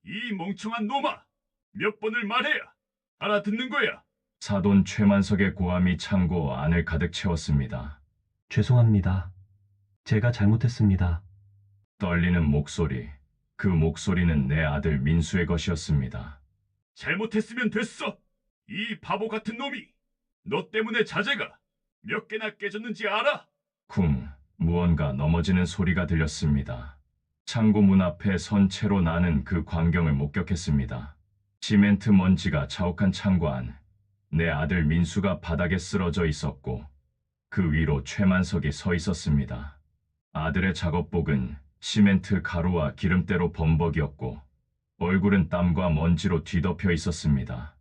이 멍청한 놈아! 몇 번을 말해야 알아듣는 거야? 사돈 최만석의 고함이 창고 안을 가득 채웠습니다. 죄송합니다. 제가 잘못했습니다. 떨리는 목소리, 그 목소리는 내 아들 민수의 것이었습니다. 잘못했으면 됐어! 이 바보 같은 놈이! 너 때문에 자재가 몇 개나 깨졌는지 알아? 쿵, 무언가 넘어지는 소리가 들렸습니다. 창고 문 앞에 선 채로 나는 그 광경을 목격했습니다. 시멘트 먼지가 자욱한 창고 안, 내 아들 민수가 바닥에 쓰러져 있었고 그 위로 최만석이 서 있었습니다. 아들의 작업복은 시멘트 가루와 기름때로 범벅이었고 얼굴은 땀과 먼지로 뒤덮여 있었습니다.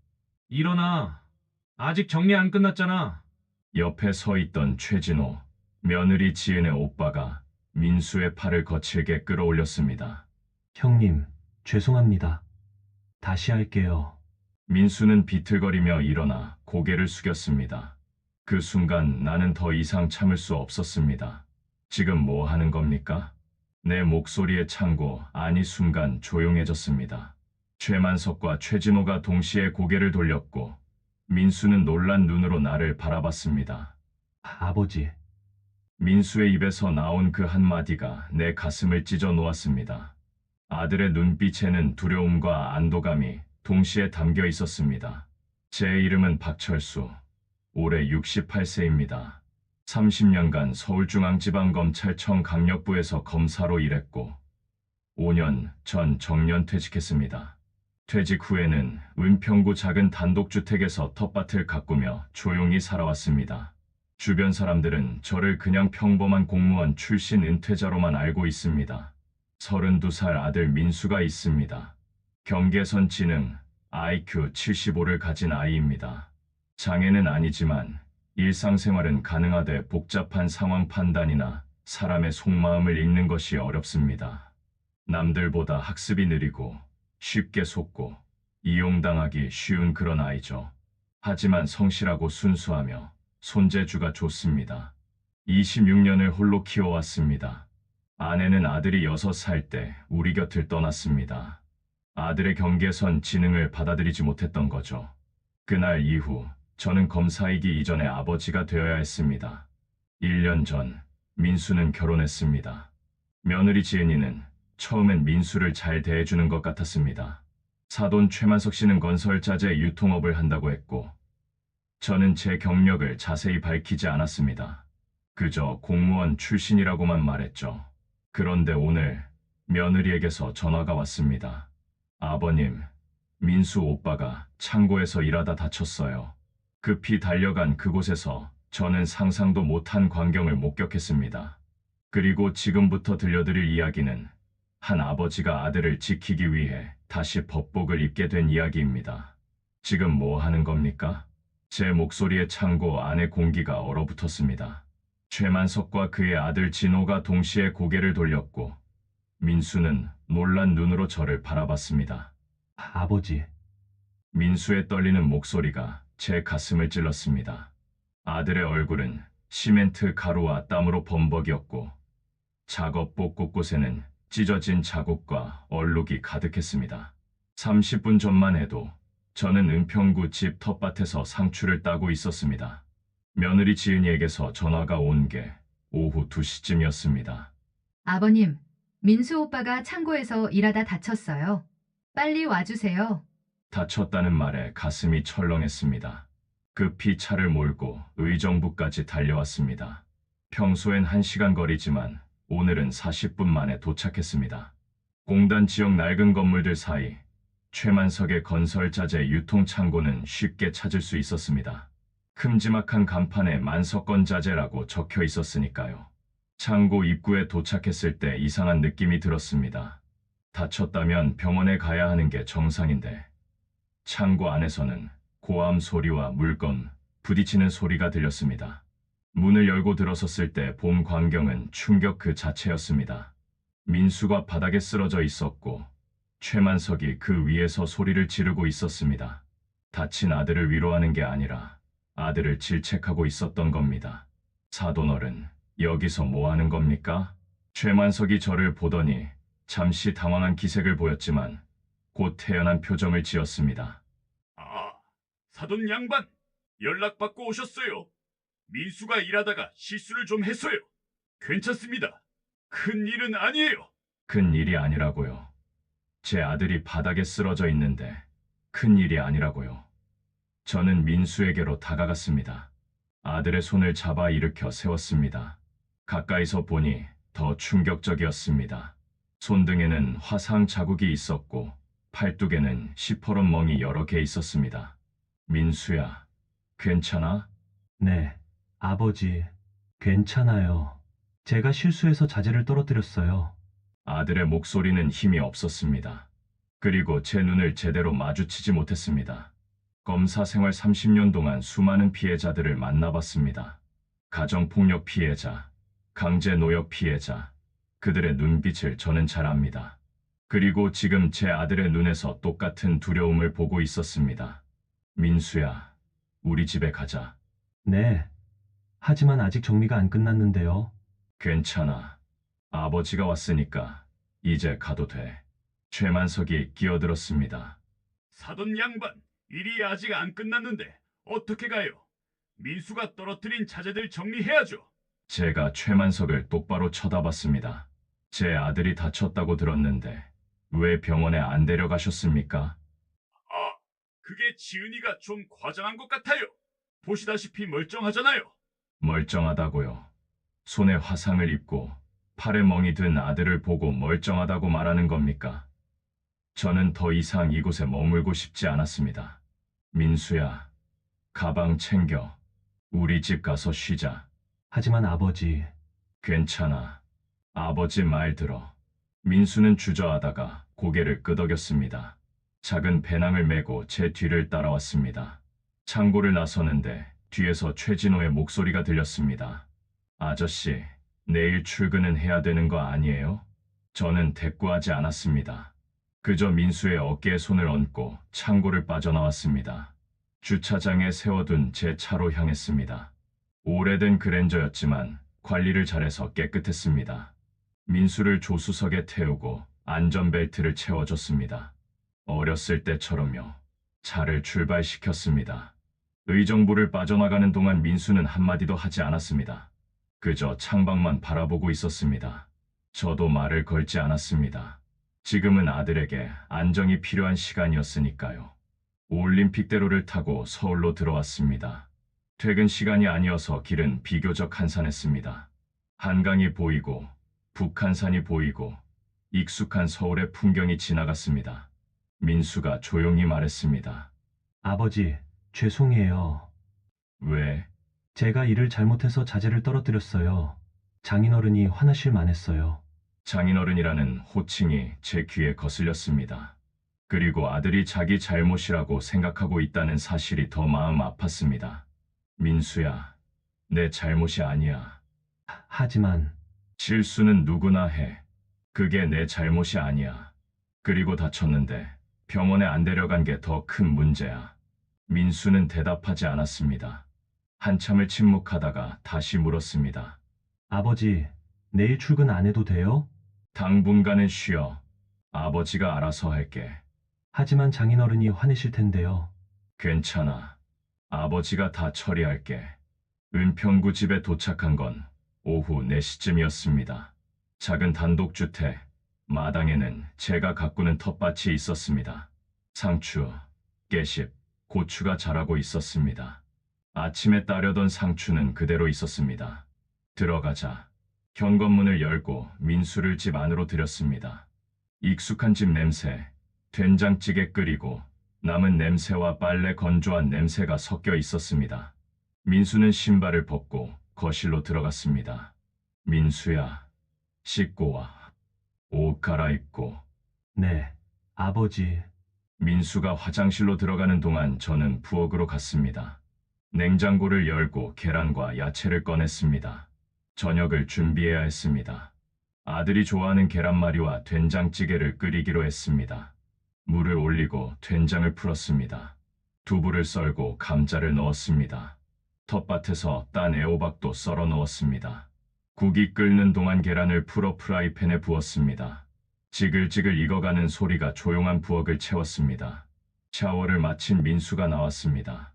일어나. 아직 정리 안 끝났잖아. 옆에 서 있던 최진호, 며느리 지은의 오빠가 민수의 팔을 거칠게 끌어올렸습니다. 형님, 죄송합니다. 다시 할게요. 민수는 비틀거리며 일어나 고개를 숙였습니다. 그 순간 나는 더 이상 참을 수 없었습니다. 지금 뭐 하는 겁니까? 내 목소리의 창고 안이 순간 조용해졌습니다. 최만석과 최진호가 동시에 고개를 돌렸고 민수는 놀란 눈으로 나를 바라봤습니다. 아버지, 민수의 입에서 나온 그 한마디가 내 가슴을 찢어 놓았습니다. 아들의 눈빛에는 두려움과 안도감이 동시에 담겨 있었습니다. 제 이름은 박철수, 올해 68세입니다. 30년간 서울중앙지방검찰청 강력부에서 검사로 일했고 5년 전 정년퇴직했습니다. 퇴직 후에는 은평구 작은 단독주택에서 텃밭을 가꾸며 조용히 살아왔습니다. 주변 사람들은 저를 그냥 평범한 공무원 출신 은퇴자로만 알고 있습니다. 32살 아들 민수가 있습니다. 경계선 지능 IQ 75를 가진 아이입니다. 장애는 아니지만 일상생활은 가능하되 복잡한 상황 판단이나 사람의 속마음을 읽는 것이 어렵습니다. 남들보다 학습이 느리고 쉽게 속고 이용당하기 쉬운 그런 아이죠. 하지만 성실하고 순수하며 손재주가 좋습니다. 26년을 홀로 키워왔습니다. 아내는 아들이 6살 때 우리 곁을 떠났습니다. 아들의 경계선 지능을 받아들이지 못했던 거죠. 그날 이후 저는 검사이기 이전에 아버지가 되어야 했습니다. 1년 전 민수는 결혼했습니다. 며느리 지은이는 처음엔 민수를 잘 대해주는 것 같았습니다. 사돈 최만석 씨는 건설자재 유통업을 한다고 했고 저는 제 경력을 자세히 밝히지 않았습니다. 그저 공무원 출신이라고만 말했죠. 그런데 오늘 며느리에게서 전화가 왔습니다. 아버님, 민수 오빠가 창고에서 일하다 다쳤어요. 급히 달려간 그곳에서 저는 상상도 못한 광경을 목격했습니다. 그리고 지금부터 들려드릴 이야기는 한 아버지가 아들을 지키기 위해 다시 법복을 입게 된 이야기입니다. 지금 뭐 하는 겁니까? 제 목소리에 창고 안의 공기가 얼어붙었습니다. 최만석과 그의 아들 진호가 동시에 고개를 돌렸고 민수는 놀란 눈으로 저를 바라봤습니다. 아버지, 민수의 떨리는 목소리가 제 가슴을 찔렀습니다. 아들의 얼굴은 시멘트 가루와 땀으로 범벅이었고 작업복 곳곳에는 찢어진 자국과 얼룩이 가득했습니다. 30분 전만 해도 저는 은평구 집 텃밭에서 상추를 따고 있었습니다. 며느리 지은이에게서 전화가 온 게 오후 2시쯤이었습니다. 아버님, 민수 오빠가 창고에서 일하다 다쳤어요. 빨리 와주세요. 다쳤다는 말에 가슴이 철렁했습니다. 급히 차를 몰고 의정부까지 달려왔습니다. 평소엔 1시간 거리지만 오늘은 40분 만에 도착했습니다. 공단 지역 낡은 건물들 사이 최만석의 건설자재 유통창고는 쉽게 찾을 수 있었습니다. 큼지막한 간판에 만석건자재라고 적혀 있었으니까요. 창고 입구에 도착했을 때 이상한 느낌이 들었습니다. 다쳤다면 병원에 가야 하는 게 정상인데 창고 안에서는 고함 소리와 물건, 부딪히는 소리가 들렸습니다. 문을 열고 들어섰을 때 본 광경은 충격 그 자체였습니다. 민수가 바닥에 쓰러져 있었고 최만석이 그 위에서 소리를 지르고 있었습니다. 다친 아들을 위로하는 게 아니라 아들을 질책하고 있었던 겁니다. 사돈어른, 여기서 뭐 하는 겁니까? 최만석이 저를 보더니 잠시 당황한 기색을 보였지만 곧 태연한 표정을 지었습니다. 아, 사돈 양반, 연락받고 오셨어요. 민수가 일하다가 실수를 좀 해서요. 괜찮습니다. 큰 일은 아니에요. 큰 일이 아니라고요. 제 아들이 바닥에 쓰러져 있는데 큰 일이 아니라고요. 저는 민수에게로 다가갔습니다. 아들의 손을 잡아 일으켜 세웠습니다. 가까이서 보니 더 충격적이었습니다. 손등에는 화상 자국이 있었고 팔뚝에는 시퍼런 멍이 여러 개 있었습니다. 민수야, 괜찮아? 네, 아버지, 괜찮아요. 제가 실수해서 자재를 떨어뜨렸어요. 아들의 목소리는 힘이 없었습니다. 그리고 제 눈을 제대로 마주치지 못했습니다. 검사 생활 30년 동안 수많은 피해자들을 만나봤습니다. 가정폭력 피해자, 강제노역 피해자, 그들의 눈빛을 저는 잘 압니다. 그리고 지금 제 아들의 눈에서 똑같은 두려움을 보고 있었습니다. 민수야, 우리 집에 가자. 네. 하지만 아직 정리가 안 끝났는데요. 괜찮아. 아버지가 왔으니까 이제 가도 돼. 최만석이 끼어들었습니다. 사돈 양반, 일이 아직 안 끝났는데 어떻게 가요? 민수가 떨어뜨린 자재들 정리해야죠. 제가 최만석을 똑바로 쳐다봤습니다. 제 아들이 다쳤다고 들었는데 왜 병원에 안 데려가셨습니까? 아, 그게 지은이가 좀 과장한 것 같아요. 보시다시피 멀쩡하잖아요. 멀쩡하다고요. 손에 화상을 입고 팔에 멍이 든 아들을 보고 멀쩡하다고 말하는 겁니까? 저는 더 이상 이곳에 머물고 싶지 않았습니다. 민수야, 가방 챙겨. 우리 집 가서 쉬자. 하지만 아버지, 괜찮아. 아버지 말 들어. 민수는 주저하다가 고개를 끄덕였습니다. 작은 배낭을 메고 제 뒤를 따라왔습니다. 창고를 나서는데 뒤에서 최진호의 목소리가 들렸습니다. 아저씨, 내일 출근은 해야 되는 거 아니에요? 저는 대꾸하지 않았습니다. 그저 민수의 어깨에 손을 얹고 창고를 빠져나왔습니다. 주차장에 세워둔 제 차로 향했습니다. 오래된 그랜저였지만 관리를 잘해서 깨끗했습니다. 민수를 조수석에 태우고 안전벨트를 채워줬습니다. 어렸을 때처럼요. 차를 출발시켰습니다. 의정부를 빠져나가는 동안 민수는 한마디도 하지 않았습니다. 그저 창밖만 바라보고 있었습니다. 저도 말을 걸지 않았습니다. 지금은 아들에게 안정이 필요한 시간이었으니까요. 올림픽대로를 타고 서울로 들어왔습니다. 퇴근 시간이 아니어서 길은 비교적 한산했습니다. 한강이 보이고 북한산이 보이고 익숙한 서울의 풍경이 지나갔습니다. 민수가 조용히 말했습니다. 아버지, 죄송해요. 왜? 제가 일을 잘못해서 자재를 떨어뜨렸어요. 장인어른이 화나실 만했어요. 장인어른이라는 호칭이 제 귀에 거슬렸습니다. 그리고 아들이 자기 잘못이라고 생각하고 있다는 사실이 더 마음 아팠습니다. 민수야, 내 잘못이 아니야. 하지만 실수는 누구나 해. 그게 내 잘못이 아니야. 그리고 다쳤는데 병원에 안 데려간 게 더 큰 문제야. 민수는 대답하지 않았습니다. 한참을 침묵하다가 다시 물었습니다. 아버지, 내일 출근 안 해도 돼요? 당분간은 쉬어. 아버지가 알아서 할게. 하지만 장인어른이 화내실 텐데요. 괜찮아. 아버지가 다 처리할게. 은평구 집에 도착한 건 오후 4시쯤이었습니다. 작은 단독주택, 마당에는 제가 가꾸는 텃밭이 있었습니다. 상추, 깨십, 고추가 자라고 있었습니다. 아침에 따려던 상추는 그대로 있었습니다. 들어가자. 현관문을 열고 민수를 집 안으로 들였습니다. 익숙한 집 냄새, 된장찌개 끓이고 남은 냄새와 빨래 건조한 냄새가 섞여 있었습니다. 민수는 신발을 벗고 거실로 들어갔습니다. 민수야, 씻고 와. 옷 갈아입고. 네, 아버지. 민수가 화장실로 들어가는 동안 저는 부엌으로 갔습니다. 냉장고를 열고 계란과 야채를 꺼냈습니다. 저녁을 준비해야 했습니다. 아들이 좋아하는 계란말이와 된장찌개를 끓이기로 했습니다. 물을 올리고 된장을 풀었습니다. 두부를 썰고 감자를 넣었습니다. 텃밭에서 딴 애호박도 썰어 넣었습니다. 국이 끓는 동안 계란을 풀어 프라이팬에 부었습니다. 지글지글 익어가는 소리가 조용한 부엌을 채웠습니다. 샤워를 마친 민수가 나왔습니다.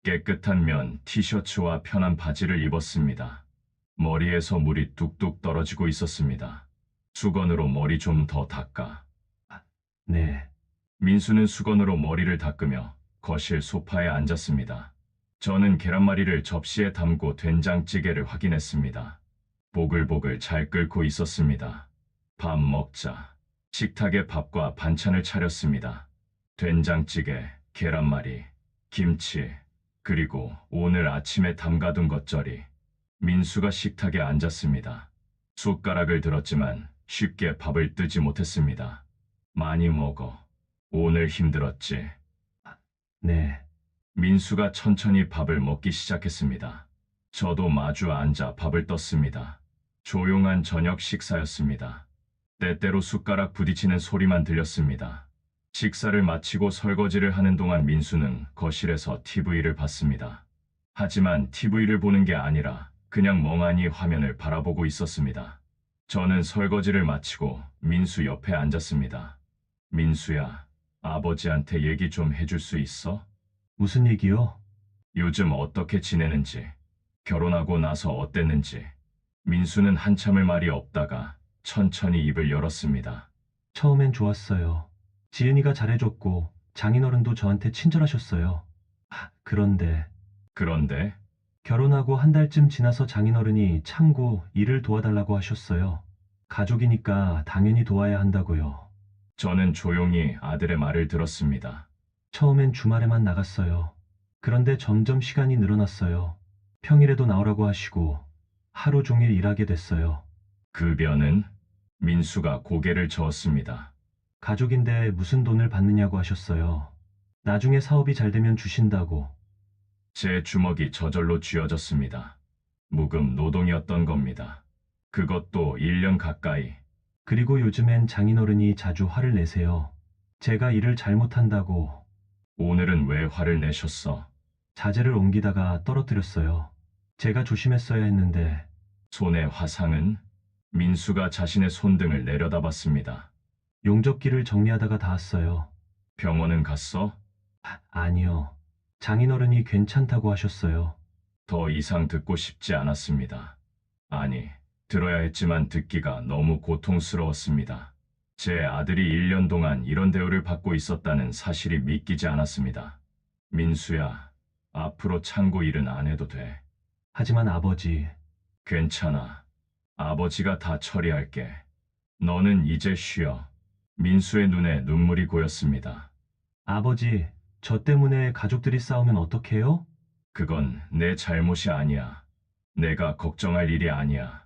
깨끗한 면 티셔츠와 편한 바지를 입었습니다. 머리에서 물이 뚝뚝 떨어지고 있었습니다. 수건으로 머리 좀 더 닦아. 네. 민수는 수건으로 머리를 닦으며 거실 소파에 앉았습니다. 저는 계란말이를 접시에 담고 된장찌개를 확인했습니다. 보글보글 잘 끓고 있었습니다. 밥 먹자. 식탁에 밥과 반찬을 차렸습니다. 된장찌개, 계란말이, 김치, 그리고 오늘 아침에 담가둔 겉절이. 민수가 식탁에 앉았습니다. 숟가락을 들었지만 쉽게 밥을 뜨지 못했습니다. 많이 먹어. 오늘 힘들었지. 네. 민수가 천천히 밥을 먹기 시작했습니다. 저도 마주 앉아 밥을 떴습니다. 조용한 저녁 식사였습니다. 때때로 숟가락 부딪히는 소리만 들렸습니다. 식사를 마치고 설거지를 하는 동안 민수는 거실에서 TV를 봤습니다. 하지만 TV를 보는 게 아니라 그냥 멍하니 화면을 바라보고 있었습니다. 저는 설거지를 마치고 민수 옆에 앉았습니다. 민수야, 아버지한테 얘기 좀 해줄 수 있어? 무슨 얘기요? 요즘 어떻게 지내는지, 결혼하고 나서 어땠는지. 민수는 한참을 말이 없다가 천천히 입을 열었습니다. 처음엔 좋았어요. 지은이가 잘해줬고 장인어른도 저한테 친절하셨어요. 그런데 그런데 결혼하고 한 달쯤 지나서 장인어른이 창고 일을 도와달라고 하셨어요. 가족이니까 당연히 도와야 한다고요. 저는 조용히 아들의 말을 들었습니다. 처음엔 주말에만 나갔어요. 그런데 점점 시간이 늘어났어요. 평일에도 나오라고 하시고 하루 종일 일하게 됐어요. 급여는? 민수가 고개를 저었습니다. 가족인데 무슨 돈을 받느냐고 하셨어요. 나중에 사업이 잘 되면 주신다고. 제 주먹이 저절로 쥐어졌습니다. 무급 노동이었던 겁니다. 그것도 1년 가까이. 그리고 요즘엔 장인어른이 자주 화를 내세요. 제가 일을 잘못한다고. 오늘은 왜 화를 내셨어? 자재를 옮기다가 떨어뜨렸어요. 제가 조심했어야 했는데. 손에 화상은? 민수가 자신의 손등을 내려다봤습니다. 용접기를 정리하다가 닿았어요. 병원은 갔어? 아니요. 장인어른이 괜찮다고 하셨어요. 더 이상 듣고 싶지 않았습니다. 아니, 들어야 했지만 듣기가 너무 고통스러웠습니다. 제 아들이 1년 동안 이런 대우를 받고 있었다는 사실이 믿기지 않았습니다. 민수야, 앞으로 창고 일은 안 해도 돼. 하지만 아버지, 괜찮아. 아버지가 다 처리할게. 너는 이제 쉬어. 민수의 눈에 눈물이 고였습니다. 아버지, 저 때문에 가족들이 싸우면 어떡해요? 그건 내 잘못이 아니야. 내가 걱정할 일이 아니야.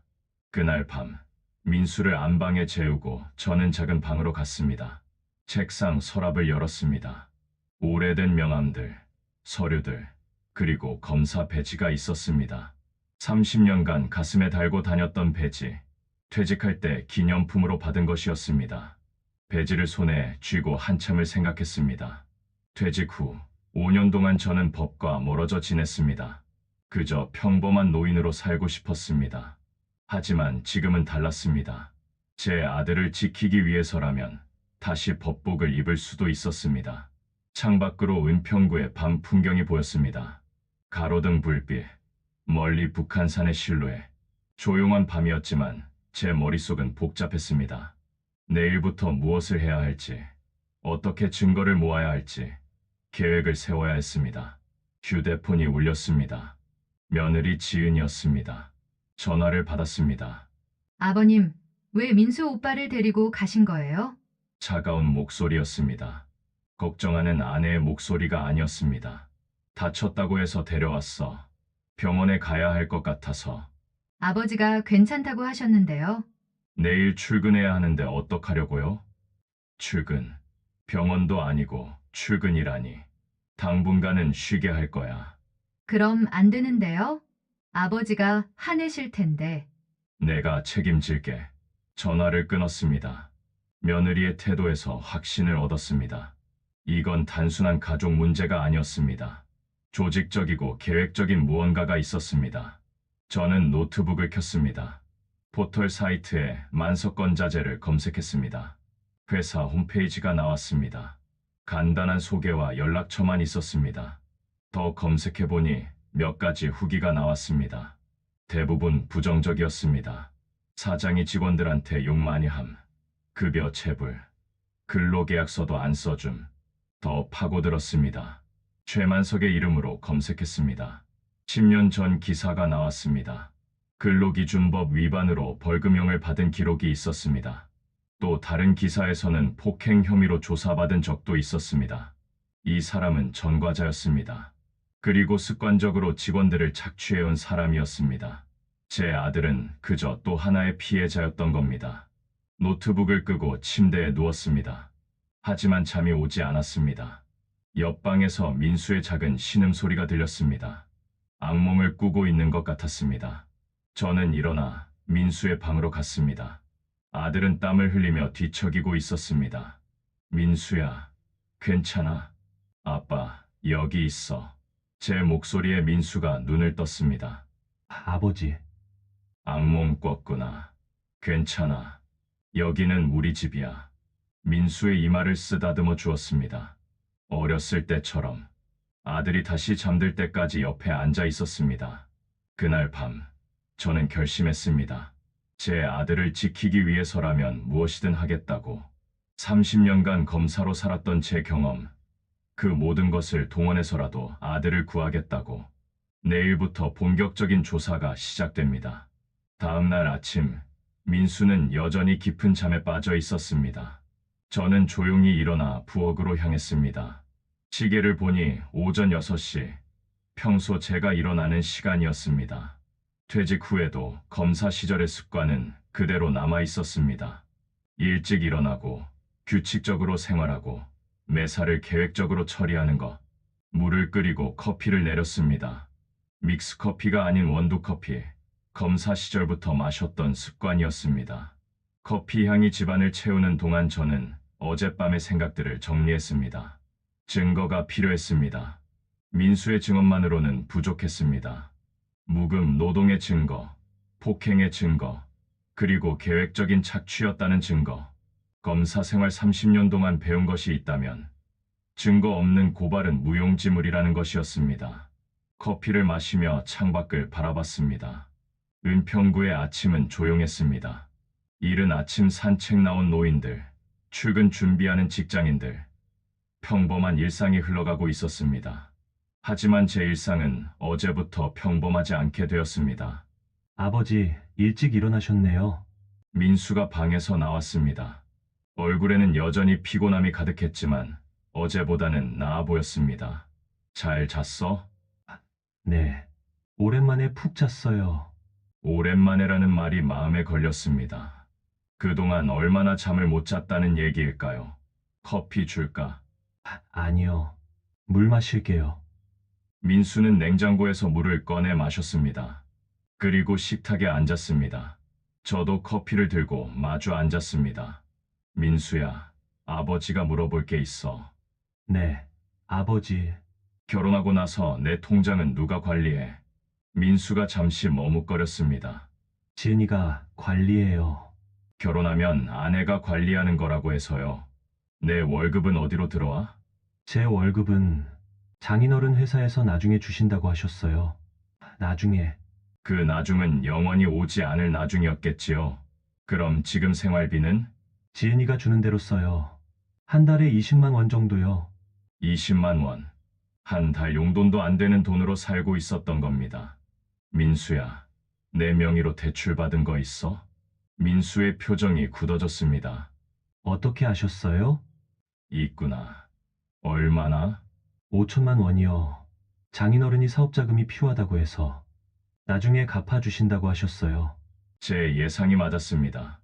그날 밤, 민수를 안방에 재우고 저는 작은 방으로 갔습니다. 책상 서랍을 열었습니다. 오래된 명함들, 서류들, 그리고 검사 배지가 있었습니다. 30년간 가슴에 달고 다녔던 배지, 퇴직할 때 기념품으로 받은 것이었습니다. 배지를 손에 쥐고 한참을 생각했습니다. 퇴직 후 5년 동안 저는 법과 멀어져 지냈습니다. 그저 평범한 노인으로 살고 싶었습니다. 하지만 지금은 달랐습니다. 제 아들을 지키기 위해서라면 다시 법복을 입을 수도 있었습니다. 창밖으로 은평구의 밤 풍경이 보였습니다. 가로등 불빛, 멀리 북한산의 실루엣. 조용한 밤이었지만 제 머릿속은 복잡했습니다. 내일부터 무엇을 해야 할지, 어떻게 증거를 모아야 할지 계획을 세워야 했습니다. 휴대폰이 울렸습니다. 며느리 지은이었습니다. 전화를 받았습니다. 아버님, 왜 민수 오빠를 데리고 가신 거예요? 차가운 목소리였습니다. 걱정하는 아내의 목소리가 아니었습니다. 다쳤다고 해서 데려왔어. 병원에 가야 할 것 같아서. 아버지가 괜찮다고 하셨는데요. 내일 출근해야 하는데 어떡하려고요? 출근. 병원도 아니고 출근이라니. 당분간은 쉬게 할 거야. 그럼 안 되는데요? 아버지가 화내실 텐데. 내가 책임질게. 전화를 끊었습니다. 며느리의 태도에서 확신을 얻었습니다. 이건 단순한 가족 문제가 아니었습니다. 조직적이고 계획적인 무언가가 있었습니다. 저는 노트북을 켰습니다. 포털 사이트에 만석권 자재를 검색했습니다. 회사 홈페이지가 나왔습니다. 간단한 소개와 연락처만 있었습니다. 더 검색해보니 몇 가지 후기가 나왔습니다. 대부분 부정적이었습니다. 사장이 직원들한테 욕 많이 함, 급여 체불, 근로계약서도 안 써줌, 더 파고들었습니다. 최만석의 이름으로 검색했습니다. 10년 전 기사가 나왔습니다. 근로기준법 위반으로 벌금형을 받은 기록이 있었습니다. 또 다른 기사에서는 폭행 혐의로 조사받은 적도 있었습니다. 이 사람은 전과자였습니다. 그리고 습관적으로 직원들을 착취해온 사람이었습니다. 제 아들은 그저 또 하나의 피해자였던 겁니다. 노트북을 끄고 침대에 누웠습니다. 하지만 잠이 오지 않았습니다. 옆방에서 민수의 작은 신음소리가 들렸습니다. 악몽을 꾸고 있는 것 같았습니다. 저는 일어나 민수의 방으로 갔습니다. 아들은 땀을 흘리며 뒤척이고 있었습니다. 민수야, 괜찮아? 아빠, 여기 있어. 제 목소리에 민수가 눈을 떴습니다. 아버지, 악몽 꿨구나. 괜찮아. 여기는 우리 집이야. 민수의 이마를 쓰다듬어 주었습니다. 어렸을 때처럼 아들이 다시 잠들 때까지 옆에 앉아 있었습니다. 그날 밤, 저는 결심했습니다. 제 아들을 지키기 위해서라면 무엇이든 하겠다고. 30년간 검사로 살았던 제 경험, 그 모든 것을 동원해서라도 아들을 구하겠다고. 내일부터 본격적인 조사가 시작됩니다. 다음 날 아침, 민수는 여전히 깊은 잠에 빠져 있었습니다. 저는 조용히 일어나 부엌으로 향했습니다. 시계를 보니 오전 6시, 평소 제가 일어나는 시간이었습니다. 퇴직 후에도 검사 시절의 습관은 그대로 남아 있었습니다. 일찍 일어나고, 규칙적으로 생활하고, 매사를 계획적으로 처리하는 것. 물을 끓이고 커피를 내렸습니다. 믹스커피가 아닌 원두커피, 검사 시절부터 마셨던 습관이었습니다. 커피 향이 집안을 채우는 동안 저는 어젯밤의 생각들을 정리했습니다. 증거가 필요했습니다. 민수의 증언만으로는 부족했습니다. 무금 노동의 증거, 폭행의 증거, 그리고 계획적인 착취였다는 증거. 검사 생활 30년 동안 배운 것이 있다면 증거 없는 고발은 무용지물이라는 것이었습니다. 커피를 마시며 창밖을 바라봤습니다. 은평구의 아침은 조용했습니다. 이른 아침 산책 나온 노인들, 출근 준비하는 직장인들, 평범한 일상이 흘러가고 있었습니다. 하지만 제 일상은 어제부터 평범하지 않게 되었습니다. 아버지, 일찍 일어나셨네요. 민수가 방에서 나왔습니다. 얼굴에는 여전히 피곤함이 가득했지만 어제보다는 나아 보였습니다. 잘 잤어? 네, 오랜만에 푹 잤어요. 오랜만에라는 말이 마음에 걸렸습니다. 그동안 얼마나 잠을 못 잤다는 얘기일까요? 커피 줄까? 아니요, 물 마실게요. 민수는 냉장고에서 물을 꺼내 마셨습니다. 그리고 식탁에 앉았습니다. 저도 커피를 들고 마주 앉았습니다. 민수야, 아버지가 물어볼 게 있어. 네, 아버지, 결혼하고 나서 내 통장은 누가 관리해? 민수가 잠시 머뭇거렸습니다. 지은이가 관리해요. 결혼하면 아내가 관리하는 거라고 해서요. 내 월급은 어디로 들어와? 제 월급은 장인어른 회사에서 나중에 주신다고 하셨어요. 나중에. 그 나중은 영원히 오지 않을 나중이었겠지요. 그럼 지금 생활비는? 지은이가 주는 대로 써요. 한 달에 20만 원 정도요. 20만 원. 한 달 용돈도 안 되는 돈으로 살고 있었던 겁니다. 민수야, 내 명의로 대출받은 거 있어? 민수의 표정이 굳어졌습니다. 어떻게 아셨어요? 있구나. 얼마나? 5천만 원이요. 장인어른이 사업자금이 필요하다고 해서 나중에 갚아주신다고 하셨어요. 제 예상이 맞았습니다.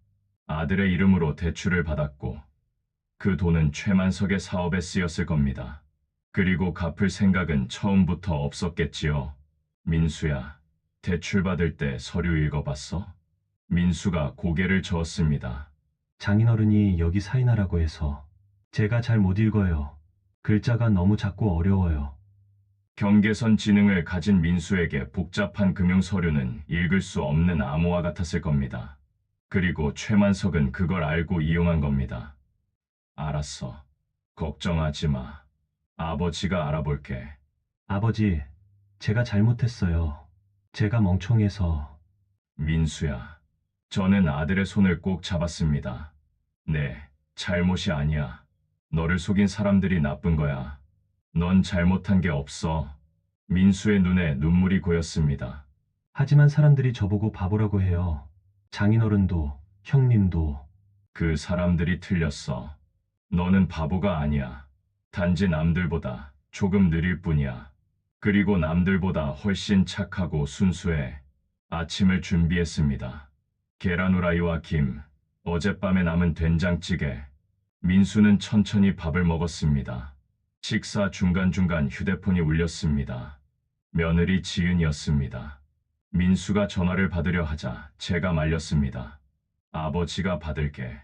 아들의 이름으로 대출을 받았고 그 돈은 최만석의 사업에 쓰였을 겁니다. 그리고 갚을 생각은 처음부터 없었겠지요. 민수야, 대출 받을 때 서류 읽어봤어? 민수가 고개를 저었습니다. 장인어른이 여기 사인하라고 해서 제가 잘 못 읽어요. 글자가 너무 작고 어려워요. 경계선 지능을 가진 민수에게 복잡한 금융 서류는 읽을 수 없는 암호화 같았을 겁니다. 그리고 최만석은 그걸 알고 이용한 겁니다. 알았어. 걱정하지 마. 아버지가 알아볼게. 아버지, 제가 잘못했어요. 제가 멍청해서. 민수야. 저는 아들의 손을 꼭 잡았습니다. 네, 잘못이 아니야. 너를 속인 사람들이 나쁜 거야. 넌 잘못한 게 없어. 민수의 눈에 눈물이 고였습니다. 하지만 사람들이 저보고 바보라고 해요. 장인어른도, 형님도. 그 사람들이 틀렸어. 너는 바보가 아니야. 단지 남들보다 조금 느릴 뿐이야. 그리고 남들보다 훨씬 착하고 순수해. 아침을 준비했습니다. 계란 후라이와 김, 어젯밤에 남은 된장찌개. 민수는 천천히 밥을 먹었습니다. 식사 중간중간 휴대폰이 울렸습니다. 며느리 지은이었습니다. 민수가 전화를 받으려 하자 제가 말렸습니다. 아버지가 받을게.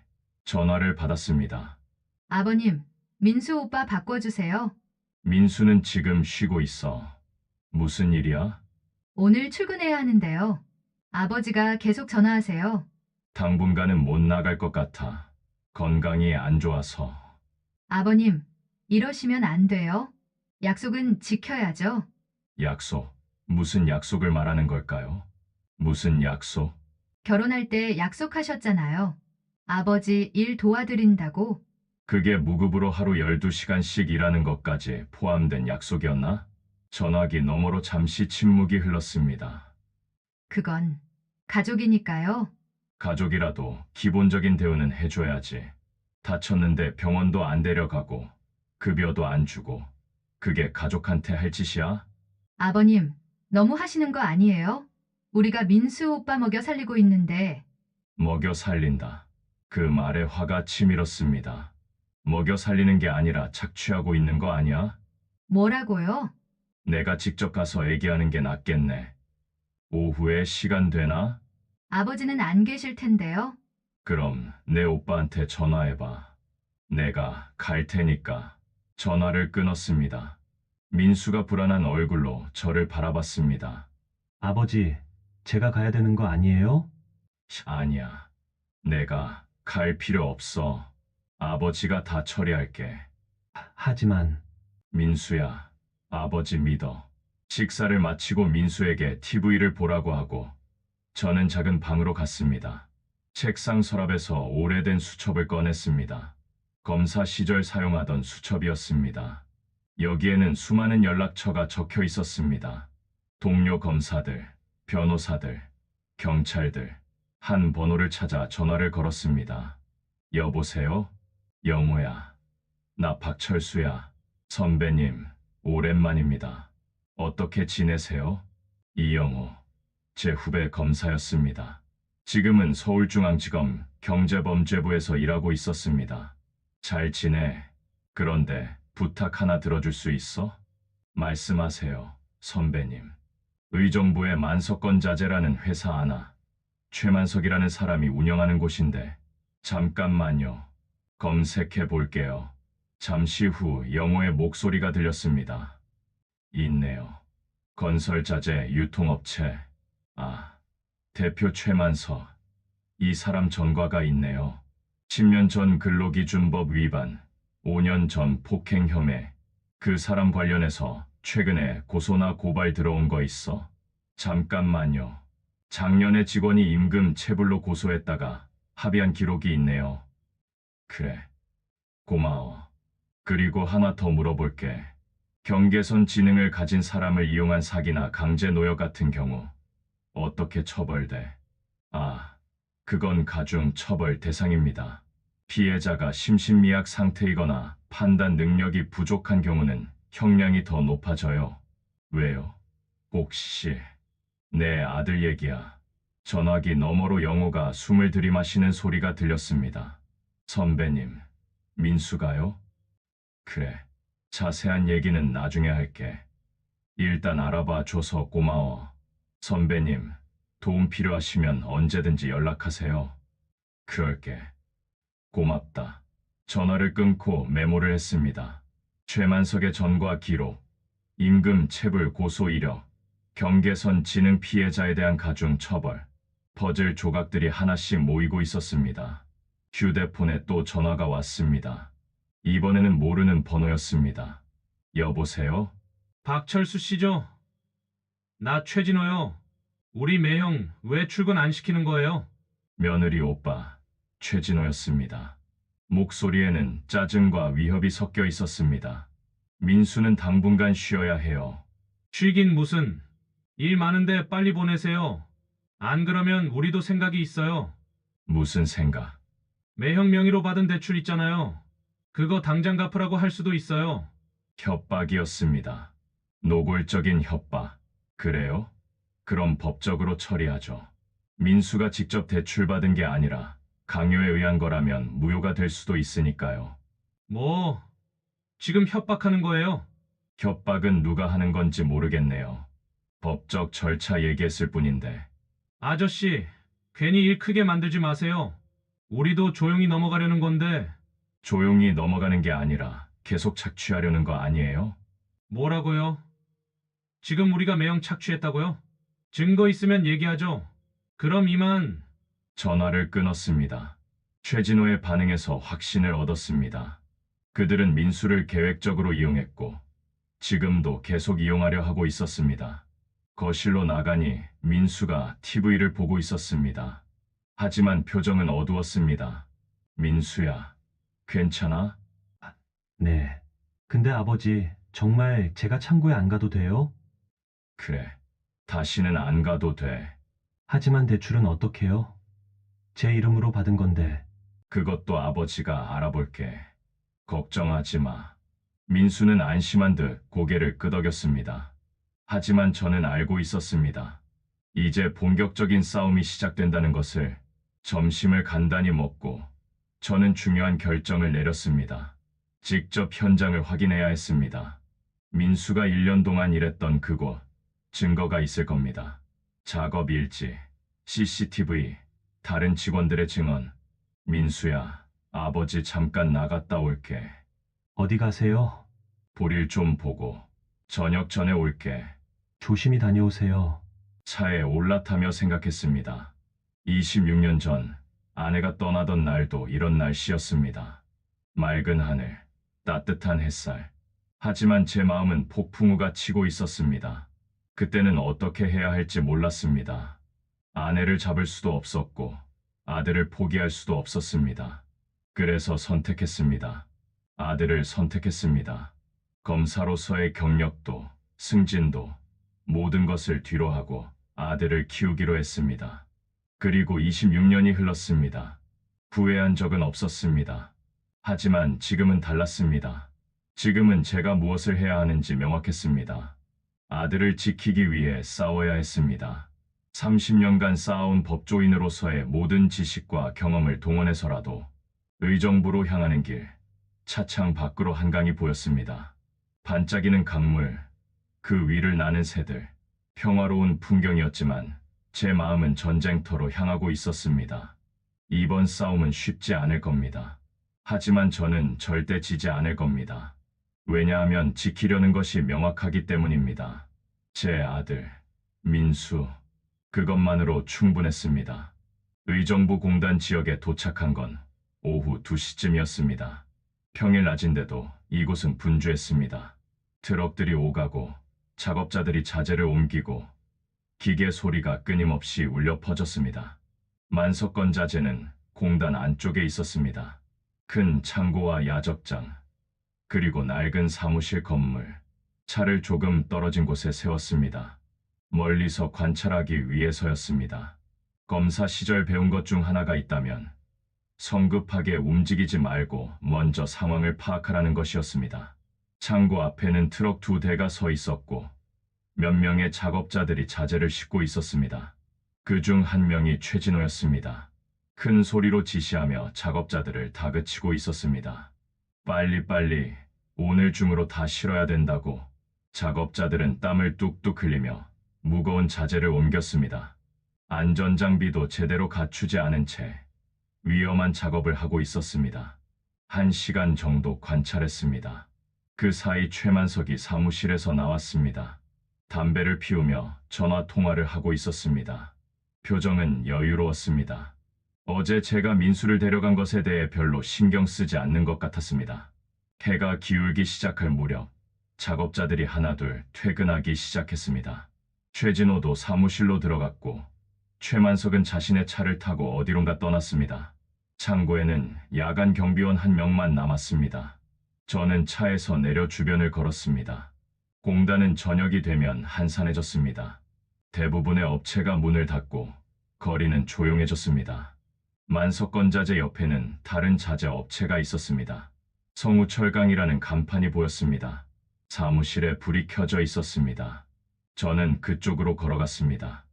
전화를 받았습니다. 아버님, 민수 오빠 바꿔주세요. 민수는 지금 쉬고 있어. 무슨 일이야? 오늘 출근해야 하는데요. 아버지가 계속 전화하세요. 당분간은 못 나갈 것 같아. 건강이 안 좋아서. 아버님, 이러시면 안 돼요. 약속은 지켜야죠. 약속? 무슨 약속을 말하는 걸까요? 무슨 약속? 결혼할 때 약속하셨잖아요. 아버지 일 도와드린다고. 그게 무급으로 하루 12시간씩 일하는 것까지 포함된 약속이었나? 전화기 너머로 잠시 침묵이 흘렀습니다. 그건 가족이니까요. 가족이라도 기본적인 대우는 해줘야지. 다쳤는데 병원도 안 데려가고 급여도 안 주고 그게 가족한테 할 짓이야? 아버님, 너무 하시는 거 아니에요? 우리가 민수 오빠 먹여 살리고 있는데. 먹여 살린다. 그 말에 화가 치밀었습니다. 먹여 살리는 게 아니라 착취하고 있는 거 아니야? 뭐라고요? 내가 직접 가서 얘기하는 게 낫겠네. 오후에 시간 되나? 아버지는 안 계실 텐데요. 그럼 내 오빠한테 전화해봐. 내가 갈 테니까. 전화를 끊었습니다. 민수가 불안한 얼굴로 저를 바라봤습니다. 아버지, 제가 가야 되는 거 아니에요? 아니야. 내가 갈 필요 없어. 아버지가 다 처리할게. 하지만 민수야, 아버지 믿어. 식사를 마치고 민수에게 TV를 보라고 하고 저는 작은 방으로 갔습니다. 책상 서랍에서 오래된 수첩을 꺼냈습니다. 검사 시절 사용하던 수첩이었습니다. 여기에는 수많은 연락처가 적혀 있었습니다. 동료 검사들, 변호사들, 경찰들. 한 번호를 찾아 전화를 걸었습니다. 여보세요? 영호야. 나 박철수야. 선배님, 오랜만입니다. 어떻게 지내세요? 이영호. 제 후배 검사였습니다. 지금은 서울중앙지검 경제범죄부에서 일하고 있었습니다. 잘 지내. 그런데 부탁 하나 들어줄 수 있어? 말씀하세요, 선배님. 의정부의 만석건자재라는 회사 하나. 최만석이라는 사람이 운영하는 곳인데 잠깐만요. 검색해 볼게요. 잠시 후 영호의 목소리가 들렸습니다. 있네요. 건설자재 유통업체. 아, 대표 최만석. 이 사람 전과가 있네요. 10년 전 근로기준법 위반, 5년 전 폭행 혐의. 그 사람 관련해서 최근에 고소나 고발 들어온 거 있어? 잠깐만요. 작년에 직원이 임금 체불로 고소했다가 합의한 기록이 있네요. 그래. 고마워. 그리고 하나 더 물어볼게. 경계선 지능을 가진 사람을 이용한 사기나 강제 노역 같은 경우 어떻게 처벌돼? 아, 그건 가중 처벌 대상입니다. 피해자가 심신미약 상태이거나 판단 능력이 부족한 경우는 형량이 더 높아져요. 왜요? 혹시 내 아들 얘기야. 전화기 너머로 영호가 숨을 들이마시는 소리가 들렸습니다. 선배님, 민수가요? 그래. 자세한 얘기는 나중에 할게. 일단 알아봐 줘서 고마워. 선배님, 도움 필요하시면 언제든지 연락하세요. 그럴게. 고맙다. 전화를 끊고 메모를 했습니다. 최만석의 전과 기록, 임금 체불 고소 이력, 경계선 지능 피해자에 대한 가중 처벌. 퍼즐 조각들이 하나씩 모이고 있었습니다. 휴대폰에 또 전화가 왔습니다. 이번에는 모르는 번호였습니다. 여보세요? 박철수 씨죠? 나 최진호요. 우리 매형 왜 출근 안 시키는 거예요? 며느리 오빠, 최진호였습니다. 목소리에는 짜증과 위협이 섞여 있었습니다. 민수는 당분간 쉬어야 해요. 쉬긴 무슨. 일 많은데 빨리 보내세요. 안 그러면 우리도 생각이 있어요. 무슨 생각? 매형 명의로 받은 대출 있잖아요. 그거 당장 갚으라고 할 수도 있어요. 협박이었습니다. 노골적인 협박. 그래요? 그럼 법적으로 처리하죠. 민수가 직접 대출받은 게 아니라 강요에 의한 거라면 무효가 될 수도 있으니까요. 뭐, 지금 협박하는 거예요? 협박은 누가 하는 건지 모르겠네요. 법적 절차 얘기했을 뿐인데. 아저씨, 괜히 일 크게 만들지 마세요. 우리도 조용히 넘어가려는 건데, 조용히 넘어가는 게 아니라 계속 착취하려는 거 아니에요? 뭐라고요? 지금 우리가 매형 착취했다고요? 증거 있으면 얘기하죠. 그럼 이만. 전화를 끊었습니다. 최진호의 반응에서 확신을 얻었습니다. 그들은 민수를 계획적으로 이용했고 지금도 계속 이용하려 하고 있었습니다. 거실로 나가니 민수가 TV를 보고 있었습니다. 하지만 표정은 어두웠습니다. 민수야, 괜찮아? 네. 근데 아버지, 정말 제가 창고에 안 가도 돼요? 그래, 다시는 안 가도 돼. 하지만 대출은 어떡해요? 제 이름으로 받은 건데. 그것도 아버지가 알아볼게. 걱정하지 마. 민수는 안심한 듯 고개를 끄덕였습니다. 하지만 저는 알고 있었습니다. 이제 본격적인 싸움이 시작된다는 것을. 점심을 간단히 먹고 저는 중요한 결정을 내렸습니다. 직접 현장을 확인해야 했습니다. 민수가 1년 동안 일했던 그곳, 증거가 있을 겁니다. 작업 일지, CCTV, 다른 직원들의 증언. 민수야, 아버지 잠깐 나갔다 올게. 어디 가세요? 볼일 좀 보고 저녁 전에 올게. 조심히 다녀오세요. 차에 올라타며 생각했습니다. 26년 전 아내가 떠나던 날도 이런 날씨였습니다. 맑은 하늘, 따뜻한 햇살. 하지만 제 마음은 폭풍우가 치고 있었습니다. 그때는 어떻게 해야 할지 몰랐습니다. 아내를 잡을 수도 없었고 아들을 포기할 수도 없었습니다. 그래서 선택했습니다. 아들을 선택했습니다. 검사로서의 경력도 승진도 모든 것을 뒤로하고 아들을 키우기로 했습니다. 그리고 26년이 흘렀습니다. 후회한 적은 없었습니다. 하지만 지금은 달랐습니다. 지금은 제가 무엇을 해야 하는지 명확했습니다. 아들을 지키기 위해 싸워야 했습니다. 30년간 쌓아온 법조인으로서의 모든 지식과 경험을 동원해서라도 의정부로 향하는 길, 차창 밖으로 한강이 보였습니다. 반짝이는 강물, 그 위를 나는 새들, 평화로운 풍경이었지만 제 마음은 전쟁터로 향하고 있었습니다. 이번 싸움은 쉽지 않을 겁니다. 하지만 저는 절대 지지 않을 겁니다. 왜냐하면 지키려는 것이 명확하기 때문입니다. 제 아들, 민수, 그것만으로 충분했습니다. 의정부 공단 지역에 도착한 건 오후 2시쯤이었습니다. 평일 낮인데도 이곳은 분주했습니다. 트럭들이 오가고 작업자들이 자재를 옮기고 기계 소리가 끊임없이 울려 퍼졌습니다. 만석건 자재는 공단 안쪽에 있었습니다. 큰 창고와 야적장, 그리고 낡은 사무실 건물, 차를 조금 떨어진 곳에 세웠습니다. 멀리서 관찰하기 위해서였습니다. 검사 시절 배운 것 중 하나가 있다면 성급하게 움직이지 말고 먼저 상황을 파악하라는 것이었습니다. 창고 앞에는 트럭 2대가 서 있었고 몇 명의 작업자들이 자재를 싣고 있었습니다. 그중 한 명이 최진호였습니다. 큰 소리로 지시하며 작업자들을 다그치고 있었습니다. 빨리빨리 오늘 중으로 다 실어야 된다고. 작업자들은 땀을 뚝뚝 흘리며 무거운 자재를 옮겼습니다. 안전장비도 제대로 갖추지 않은 채 위험한 작업을 하고 있었습니다. 1시간 정도 관찰했습니다. 그 사이 최만석이 사무실에서 나왔습니다. 담배를 피우며 전화 통화를 하고 있었습니다. 표정은 여유로웠습니다. 어제 제가 민수를 데려간 것에 대해 별로 신경 쓰지 않는 것 같았습니다. 해가 기울기 시작할 무렵 작업자들이 하나둘 퇴근하기 시작했습니다. 최진호도 사무실로 들어갔고 최만석은 자신의 차를 타고 어디론가 떠났습니다. 창고에는 야간 경비원 한 명만 남았습니다. 저는 차에서 내려 주변을 걸었습니다. 공단은 저녁이 되면 한산해졌습니다. 대부분의 업체가 문을 닫고 거리는 조용해졌습니다. 만석건자재 옆에는 다른 자재 업체가 있었습니다. 성우철강이라는 간판이 보였습니다. 사무실에 불이 켜져 있었습니다. 저는 그쪽으로 걸어갔습니다.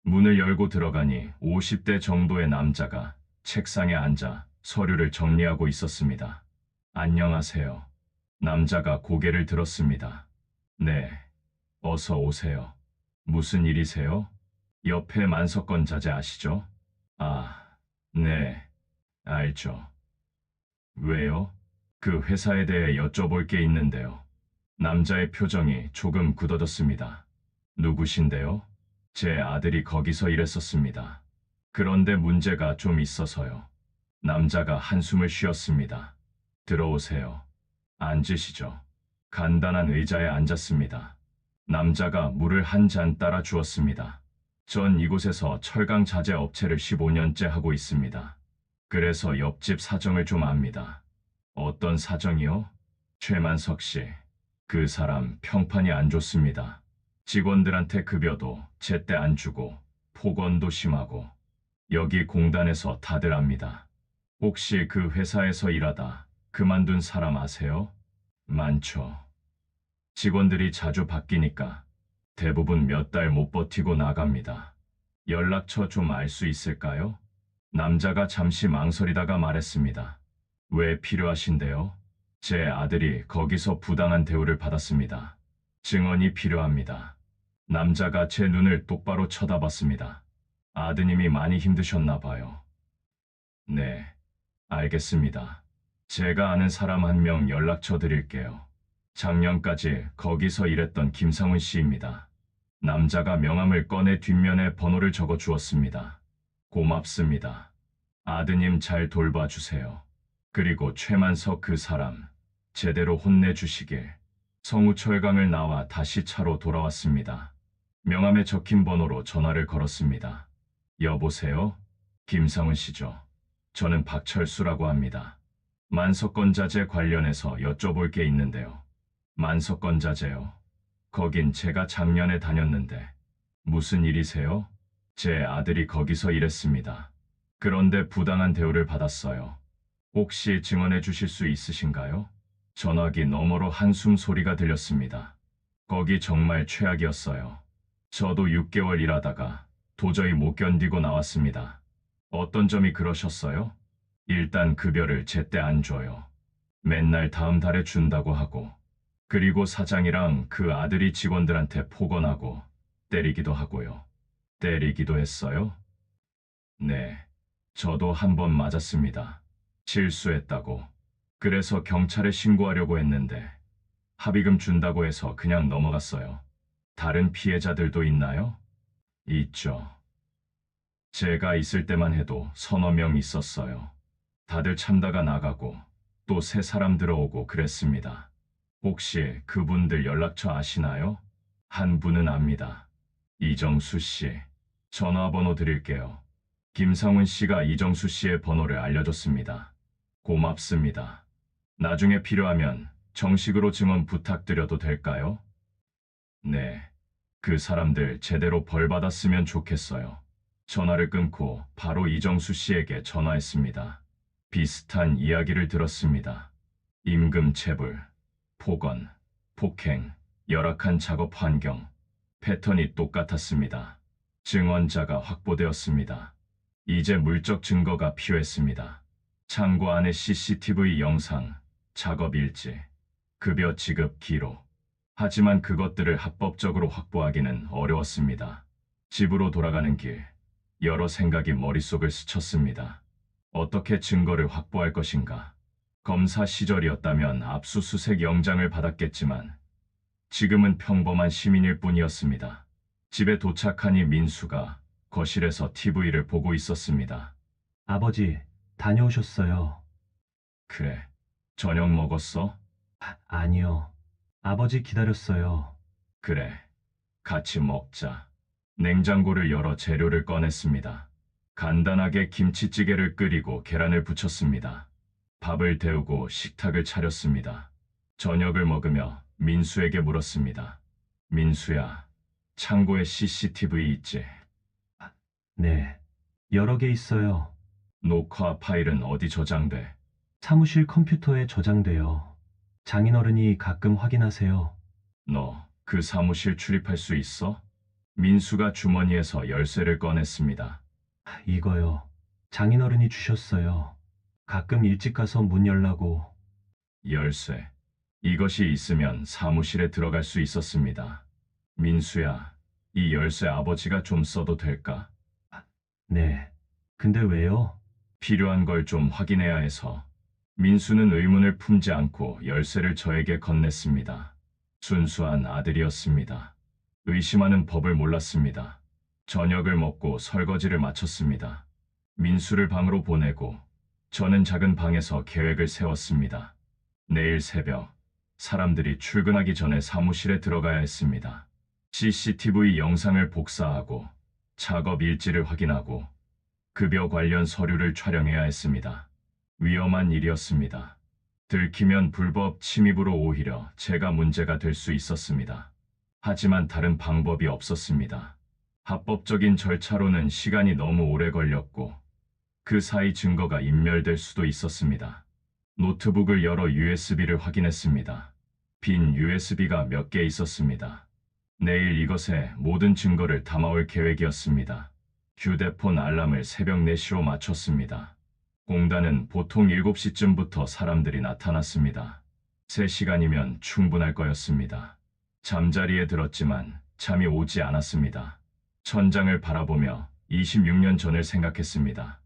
문을 열고 들어가니 50대 정도의 남자가 책상에 앉아 서류를 정리하고 있었습니다. 안녕하세요. 남자가 고개를 들었습니다. 네, 어서 오세요. 무슨 일이세요? 옆에 만석건자재 아시죠? 아, 네, 알죠. 왜요? 그 회사에 대해 여쭤볼 게 있는데요. 남자의 표정이 조금 굳어졌습니다. 누구신데요? 제 아들이 거기서 일했었습니다. 그런데 문제가 좀 있어서요. 남자가 한숨을 쉬었습니다. 들어오세요. 앉으시죠. 간단한 의자에 앉았습니다. 남자가 물을 한 잔 따라 주었습니다. 전 이곳에서 철강 자재 업체를 15년째 하고 있습니다. 그래서 옆집 사정을 좀 압니다. 어떤 사정이요? 최만석 씨. 그 사람 평판이 안 좋습니다. 직원들한테 급여도 제때 안 주고 폭언도 심하고 여기 공단에서 다들 압니다. 혹시 그 회사에서 일하다 그만둔 사람 아세요? 많죠. 직원들이 자주 바뀌니까 대부분 몇 달 못 버티고 나갑니다. 연락처 좀 알 수 있을까요? 남자가 잠시 망설이다가 말했습니다. 왜 필요하신데요? 제 아들이 거기서 부당한 대우를 받았습니다. 증언이 필요합니다. 남자가 제 눈을 똑바로 쳐다봤습니다. 아드님이 많이 힘드셨나 봐요. 네, 알겠습니다. 제가 아는 사람 한 명 연락처 드릴게요. 작년까지 거기서 일했던 김상훈 씨입니다. 남자가 명함을 꺼내 뒷면에 번호를 적어 주었습니다. 고맙습니다. 아드님 잘 돌봐주세요. 그리고 최만석 그 사람 제대로 혼내주시길. 성우철강을 나와 다시 차로 돌아왔습니다. 명함에 적힌 번호로 전화를 걸었습니다. 여보세요? 김상훈 씨죠? 저는 박철수라고 합니다. 만석건자재 관련해서 여쭤볼 게 있는데요. 만석건자재요? 거긴 제가 작년에 다녔는데 무슨 일이세요? 제 아들이 거기서 일했습니다. 그런데 부당한 대우를 받았어요. 혹시 증언해 주실 수 있으신가요? 전화기 너머로 한숨 소리가 들렸습니다. 거기 정말 최악이었어요. 저도 6개월 일하다가 도저히 못 견디고 나왔습니다. 어떤 점이 그러셨어요? 일단 급여를 제때 안 줘요. 맨날 다음 달에 준다고 하고, 그리고 사장이랑 그 아들이 직원들한테 폭언하고 때리기도 하고요. 때리기도 했어요? 네, 저도 한 번 맞았습니다. 실수했다고. 그래서 경찰에 신고하려고 했는데 합의금 준다고 해서 그냥 넘어갔어요. 다른 피해자들도 있나요? 있죠. 제가 있을 때만 해도 서너 명 있었어요. 다들 참다가 나가고 또 새 사람 들어오고 그랬습니다. 혹시 그분들 연락처 아시나요? 한 분은 압니다. 이정수 씨. 전화번호 드릴게요. 김상훈 씨가 이정수 씨의 번호를 알려줬습니다. 고맙습니다. 나중에 필요하면 정식으로 증언 부탁드려도 될까요? 네. 그 사람들 제대로 벌 받았으면 좋겠어요. 전화를 끊고 바로 이정수 씨에게 전화했습니다. 비슷한 이야기를 들었습니다. 임금 체불, 폭언, 폭행, 열악한 작업 환경, 패턴이 똑같았습니다. 증언자가 확보되었습니다. 이제 물적 증거가 필요했습니다. 창고 안의 CCTV 영상, 작업 일지, 급여 지급 기록. 하지만 그것들을 합법적으로 확보하기는 어려웠습니다. 집으로 돌아가는 길, 여러 생각이 머릿속을 스쳤습니다. 어떻게 증거를 확보할 것인가? 검사 시절이었다면 압수수색 영장을 받았겠지만 지금은 평범한 시민일 뿐이었습니다. 집에 도착하니 민수가 거실에서 TV를 보고 있었습니다. 아버지, 다녀오셨어요. 그래, 저녁 먹었어? 아니요. 아버지 기다렸어요. 그래, 같이 먹자. 냉장고를 열어 재료를 꺼냈습니다. 간단하게 김치찌개를 끓이고 계란을 부쳤습니다. 밥을 데우고 식탁을 차렸습니다. 저녁을 먹으며 민수에게 물었습니다. 민수야, 창고에 CCTV 있지? 네. 여러 개 있어요. 녹화 파일은 어디 저장돼? 사무실 컴퓨터에 저장돼요. 장인어른이 가끔 확인하세요. 너 그 사무실 출입할 수 있어? 민수가 주머니에서 열쇠를 꺼냈습니다. 이거요. 장인어른이 주셨어요. 가끔 일찍 가서 문 열라고. 열쇠. 이것이 있으면 사무실에 들어갈 수 있었습니다. 민수야, 이 열쇠 아버지가 좀 써도 될까? 네. 근데 왜요? 필요한 걸 좀 확인해야 해서. 민수는 의문을 품지 않고 열쇠를 저에게 건넸습니다. 순수한 아들이었습니다. 의심하는 법을 몰랐습니다. 저녁을 먹고 설거지를 마쳤습니다. 민수를 방으로 보내고 저는 작은 방에서 계획을 세웠습니다. 내일 새벽 사람들이 출근하기 전에 사무실에 들어가야 했습니다. CCTV 영상을 복사하고 작업 일지를 확인하고 급여 관련 서류를 촬영해야 했습니다. 위험한 일이었습니다. 들키면 불법 침입으로 오히려 제가 문제가 될 수 있었습니다. 하지만 다른 방법이 없었습니다. 합법적인 절차로는 시간이 너무 오래 걸렸고 그 사이 증거가 인멸될 수도 있었습니다. 노트북을 열어 USB를 확인했습니다. 빈 USB가 몇 개 있었습니다. 내일 이것에 모든 증거를 담아올 계획이었습니다. 휴대폰 알람을 새벽 4시로 맞췄습니다. 공단은 보통 7시쯤부터 사람들이 나타났습니다. 3시간이면 충분할 거였습니다. 잠자리에 들었지만 잠이 오지 않았습니다. 천장을 바라보며 26년 전을 생각했습니다.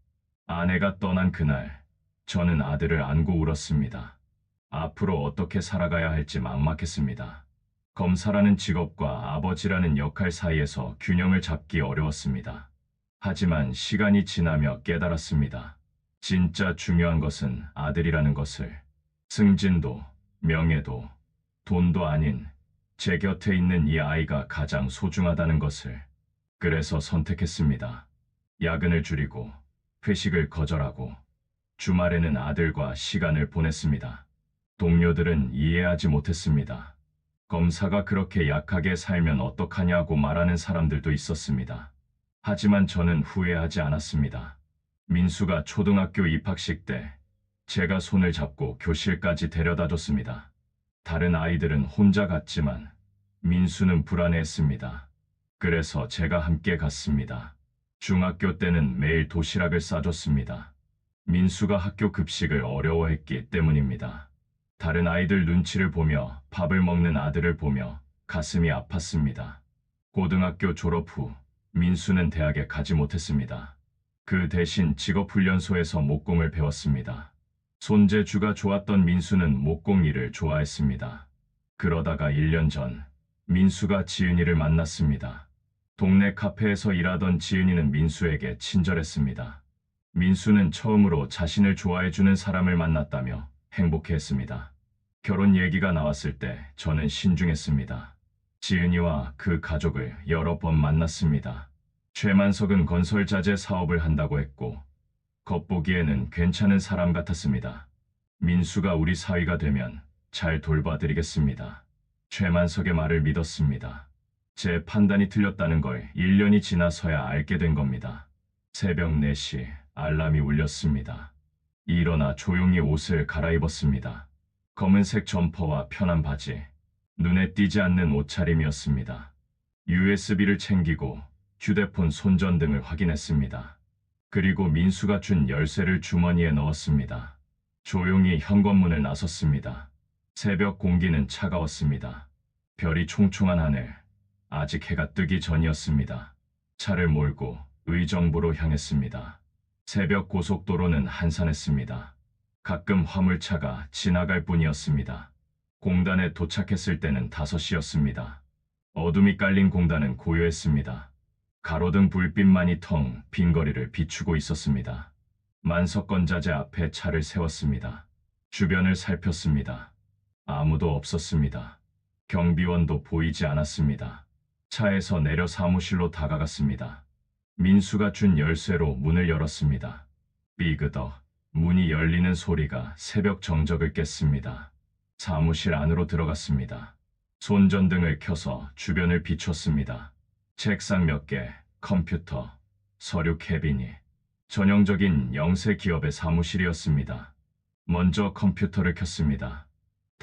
아내가 떠난 그날, 저는 아들을 안고 울었습니다. 앞으로 어떻게 살아가야 할지 막막했습니다. 검사라는 직업과 아버지라는 역할 사이에서 균형을 잡기 어려웠습니다. 하지만 시간이 지나며 깨달았습니다. 진짜 중요한 것은 아들이라는 것을, 승진도, 명예도, 돈도 아닌 제 곁에 있는 이 아이가 가장 소중하다는 것을. 그래서 선택했습니다. 야근을 줄이고 회식을 거절하고 주말에는 아들과 시간을 보냈습니다. 동료들은 이해하지 못했습니다. 검사가 그렇게 약하게 살면 어떡하냐고 말하는 사람들도 있었습니다. 하지만 저는 후회하지 않았습니다. 민수가 초등학교 입학식 때 제가 손을 잡고 교실까지 데려다 줬습니다. 다른 아이들은 혼자 갔지만 민수는 불안해했습니다. 그래서 제가 함께 갔습니다. 중학교 때는 매일 도시락을 싸줬습니다. 민수가 학교 급식을 어려워했기 때문입니다. 다른 아이들 눈치를 보며 밥을 먹는 아들을 보며 가슴이 아팠습니다. 고등학교 졸업 후 민수는 대학에 가지 못했습니다. 그 대신 직업훈련소에서 목공을 배웠습니다. 손재주가 좋았던 민수는 목공 일을 좋아했습니다. 그러다가 1년 전 민수가 지은이를 만났습니다. 동네 카페에서 일하던 지은이는 민수에게 친절했습니다. 민수는 처음으로 자신을 좋아해주는 사람을 만났다며 행복해했습니다. 결혼 얘기가 나왔을 때 저는 신중했습니다. 지은이와 그 가족을 여러 번 만났습니다. 최만석은 건설자재 사업을 한다고 했고 겉보기에는 괜찮은 사람 같았습니다. 민수가 우리 사위가 되면 잘 돌봐드리겠습니다. 최만석의 말을 믿었습니다. 제 판단이 틀렸다는 걸 1년이 지나서야 알게 된 겁니다. 새벽 4시 알람이 울렸습니다. 일어나 조용히 옷을 갈아입었습니다. 검은색 점퍼와 편한 바지, 눈에 띄지 않는 옷차림이었습니다. USB를 챙기고 휴대폰 손전등을 확인했습니다. 그리고 민수가 준 열쇠를 주머니에 넣었습니다. 조용히 현관문을 나섰습니다. 새벽 공기는 차가웠습니다. 별이 총총한 하늘, 아직 해가 뜨기 전이었습니다. 차를 몰고 의정부로 향했습니다. 새벽 고속도로는 한산했습니다. 가끔 화물차가 지나갈 뿐이었습니다. 공단에 도착했을 때는 5시였습니다. 어둠이 깔린 공단은 고요했습니다. 가로등 불빛만이 텅 빈 거리를 비추고 있었습니다. 만석건자재 앞에 차를 세웠습니다. 주변을 살폈습니다. 아무도 없었습니다. 경비원도 보이지 않았습니다. 차에서 내려 사무실로 다가갔습니다. 민수가 준 열쇠로 문을 열었습니다. 삐그덕 문이 열리는 소리가 새벽 정적을 깼습니다. 사무실 안으로 들어갔습니다. 손전등을 켜서 주변을 비췄습니다. 책상 몇 개, 컴퓨터, 서류 캐비닛, 전형적인 영세 기업의 사무실이었습니다. 먼저 컴퓨터를 켰습니다.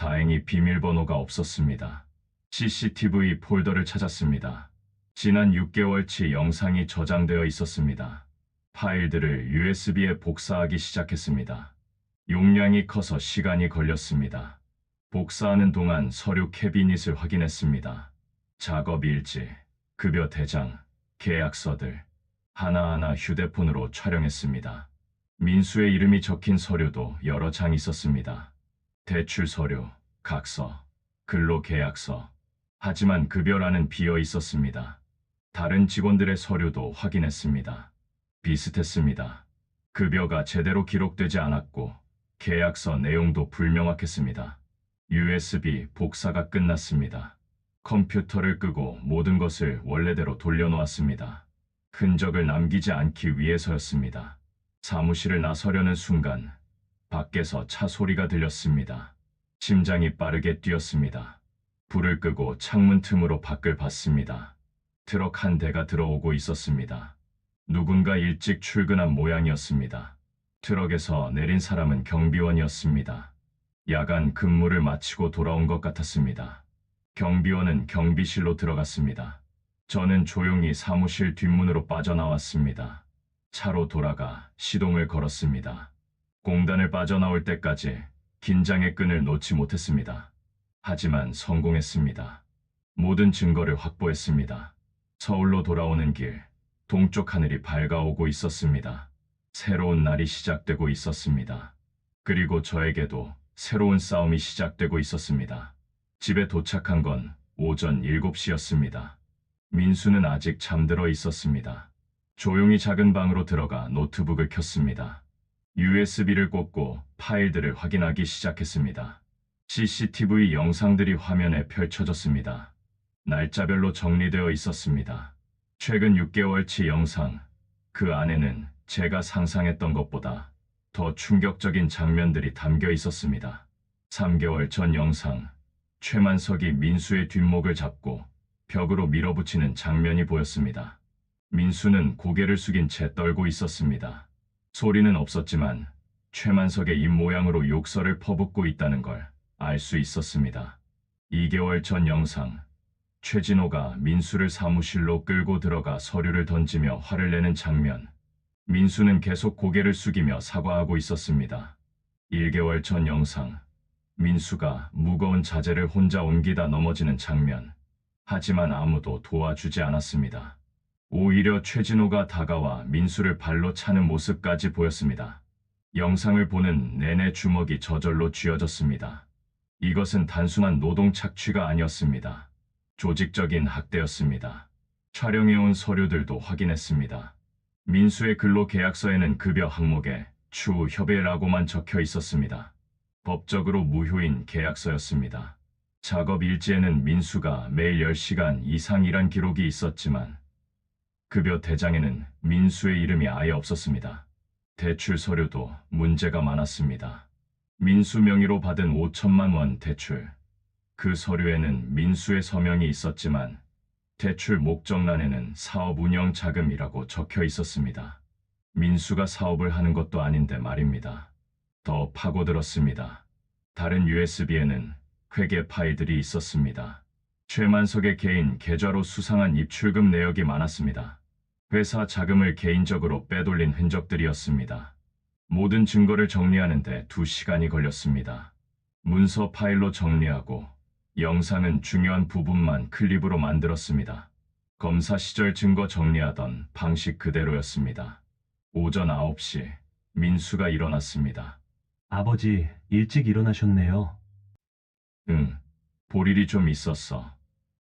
다행히 비밀번호가 없었습니다. CCTV 폴더를 찾았습니다. 지난 6개월치 영상이 저장되어 있었습니다. 파일들을 USB에 복사하기 시작했습니다. 용량이 커서 시간이 걸렸습니다. 복사하는 동안 서류 캐비닛을 확인했습니다. 작업 일지, 급여 대장, 계약서들 하나하나 휴대폰으로 촬영했습니다. 민수의 이름이 적힌 서류도 여러 장 있었습니다. 대출 서류, 각서, 근로계약서. 하지만 급여란은 비어 있었습니다. 다른 직원들의 서류도 확인했습니다. 비슷했습니다. 급여가 제대로 기록되지 않았고 계약서 내용도 불명확했습니다. USB 복사가 끝났습니다. 컴퓨터를 끄고 모든 것을 원래대로 돌려놓았습니다. 흔적을 남기지 않기 위해서였습니다. 사무실을 나서려는 순간 밖에서 차 소리가 들렸습니다. 심장이 빠르게 뛰었습니다. 불을 끄고 창문 틈으로 밖을 봤습니다. 트럭 한 대가 들어오고 있었습니다. 누군가 일찍 출근한 모양이었습니다. 트럭에서 내린 사람은 경비원이었습니다. 야간 근무를 마치고 돌아온 것 같았습니다. 경비원은 경비실로 들어갔습니다. 저는 조용히 사무실 뒷문으로 빠져나왔습니다. 차로 돌아가 시동을 걸었습니다. 공단을 빠져나올 때까지 긴장의 끈을 놓지 못했습니다. 하지만 성공했습니다. 모든 증거를 확보했습니다. 서울로 돌아오는 길, 동쪽 하늘이 밝아오고 있었습니다. 새로운 날이 시작되고 있었습니다. 그리고 저에게도 새로운 싸움이 시작되고 있었습니다. 집에 도착한 건 오전 7시였습니다. 민수는 아직 잠들어 있었습니다. 조용히 작은 방으로 들어가 노트북을 켰습니다. USB를 꽂고 파일들을 확인하기 시작했습니다. CCTV 영상들이 화면에 펼쳐졌습니다. 날짜별로 정리되어 있었습니다. 최근 6개월치 영상, 그 안에는 제가 상상했던 것보다 더 충격적인 장면들이 담겨 있었습니다. 3개월 전 영상, 최만석이 민수의 뒷목을 잡고 벽으로 밀어붙이는 장면이 보였습니다. 민수는 고개를 숙인 채 떨고 있었습니다. 소리는 없었지만 최만석의 입모양으로 욕설을 퍼붓고 있다는 걸 알 수 있었습니다. 2개월 전 영상, 최진호가 민수를 사무실로 끌고 들어가 서류를 던지며 화를 내는 장면. 민수는 계속 고개를 숙이며 사과하고 있었습니다. 1개월 전 영상, 민수가 무거운 자재를 혼자 옮기다 넘어지는 장면. 하지만 아무도 도와주지 않았습니다. 오히려 최진호가 다가와 민수를 발로 차는 모습까지 보였습니다. 영상을 보는 내내 주먹이 저절로 쥐어졌습니다. 이것은 단순한 노동 착취가 아니었습니다. 조직적인 학대였습니다. 촬영해온 서류들도 확인했습니다. 민수의 근로계약서에는 급여 항목에 추후 협의라고만 적혀 있었습니다. 법적으로 무효인 계약서였습니다. 작업 일지에는 민수가 매일 10시간 이상 일한 기록이 있었지만 급여 대장에는 민수의 이름이 아예 없었습니다. 대출 서류도 문제가 많았습니다. 민수 명의로 받은 5천만 원 대출. 그 서류에는 민수의 서명이 있었지만 대출 목적란에는 사업 운영 자금이라고 적혀 있었습니다. 민수가 사업을 하는 것도 아닌데 말입니다. 더 파고들었습니다. 다른 USB에는 회계 파일들이 있었습니다. 최만석의 개인 계좌로 수상한 입출금 내역이 많았습니다. 회사 자금을 개인적으로 빼돌린 흔적들이었습니다. 모든 증거를 정리하는데 2시간이 걸렸습니다. 문서 파일로 정리하고 영상은 중요한 부분만 클립으로 만들었습니다. 검사 시절 증거 정리하던 방식 그대로였습니다. 오전 9시 민수가 일어났습니다. 아버지, 일찍 일어나셨네요. 응, 볼 일이 좀 있었어.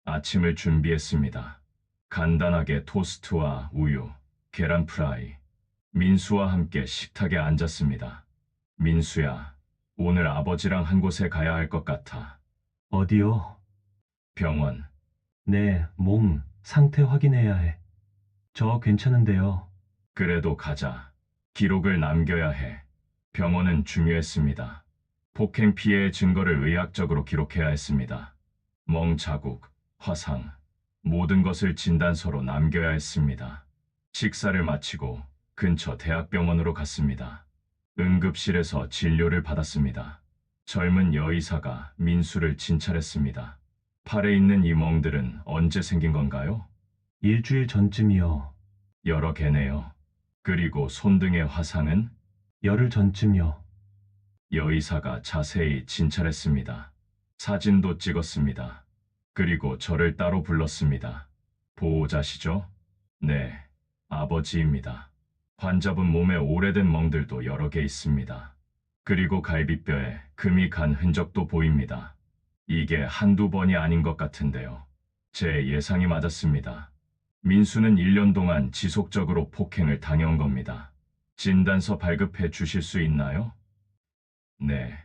아침을 준비했습니다. 간단하게 토스트와 우유, 계란 프라이. 민수와 함께 식탁에 앉았습니다. 민수야, 오늘 아버지랑 한 곳에 가야 할 것 같아. 어디요? 병원. 네, 몸 상태 확인해야 해. 저 괜찮은데요. 그래도 가자. 기록을 남겨야 해. 병원은 중요했습니다. 폭행 피해의 증거를 의학적으로 기록해야 했습니다. 멍 자국, 화상, 모든 것을 진단서로 남겨야 했습니다. 식사를 마치고 근처 대학병원으로 갔습니다. 응급실에서 진료를 받았습니다. 젊은 여의사가 민수를 진찰했습니다. 팔에 있는 이 멍들은 언제 생긴 건가요? 일주일 전쯤이요. 여러 개네요. 그리고 손등의 화상은? 열흘 전쯤요. 여의사가 자세히 진찰했습니다. 사진도 찍었습니다. 그리고 저를 따로 불렀습니다. 보호자시죠? 네, 아버지입니다. 환자분 몸에 오래된 멍들도 여러 개 있습니다. 그리고 갈비뼈에 금이 간 흔적도 보입니다. 이게 한두 번이 아닌 것 같은데요. 제 예상이 맞았습니다. 민수는 1년 동안 지속적으로 폭행을 당해온 겁니다. 진단서 발급해 주실 수 있나요? 네,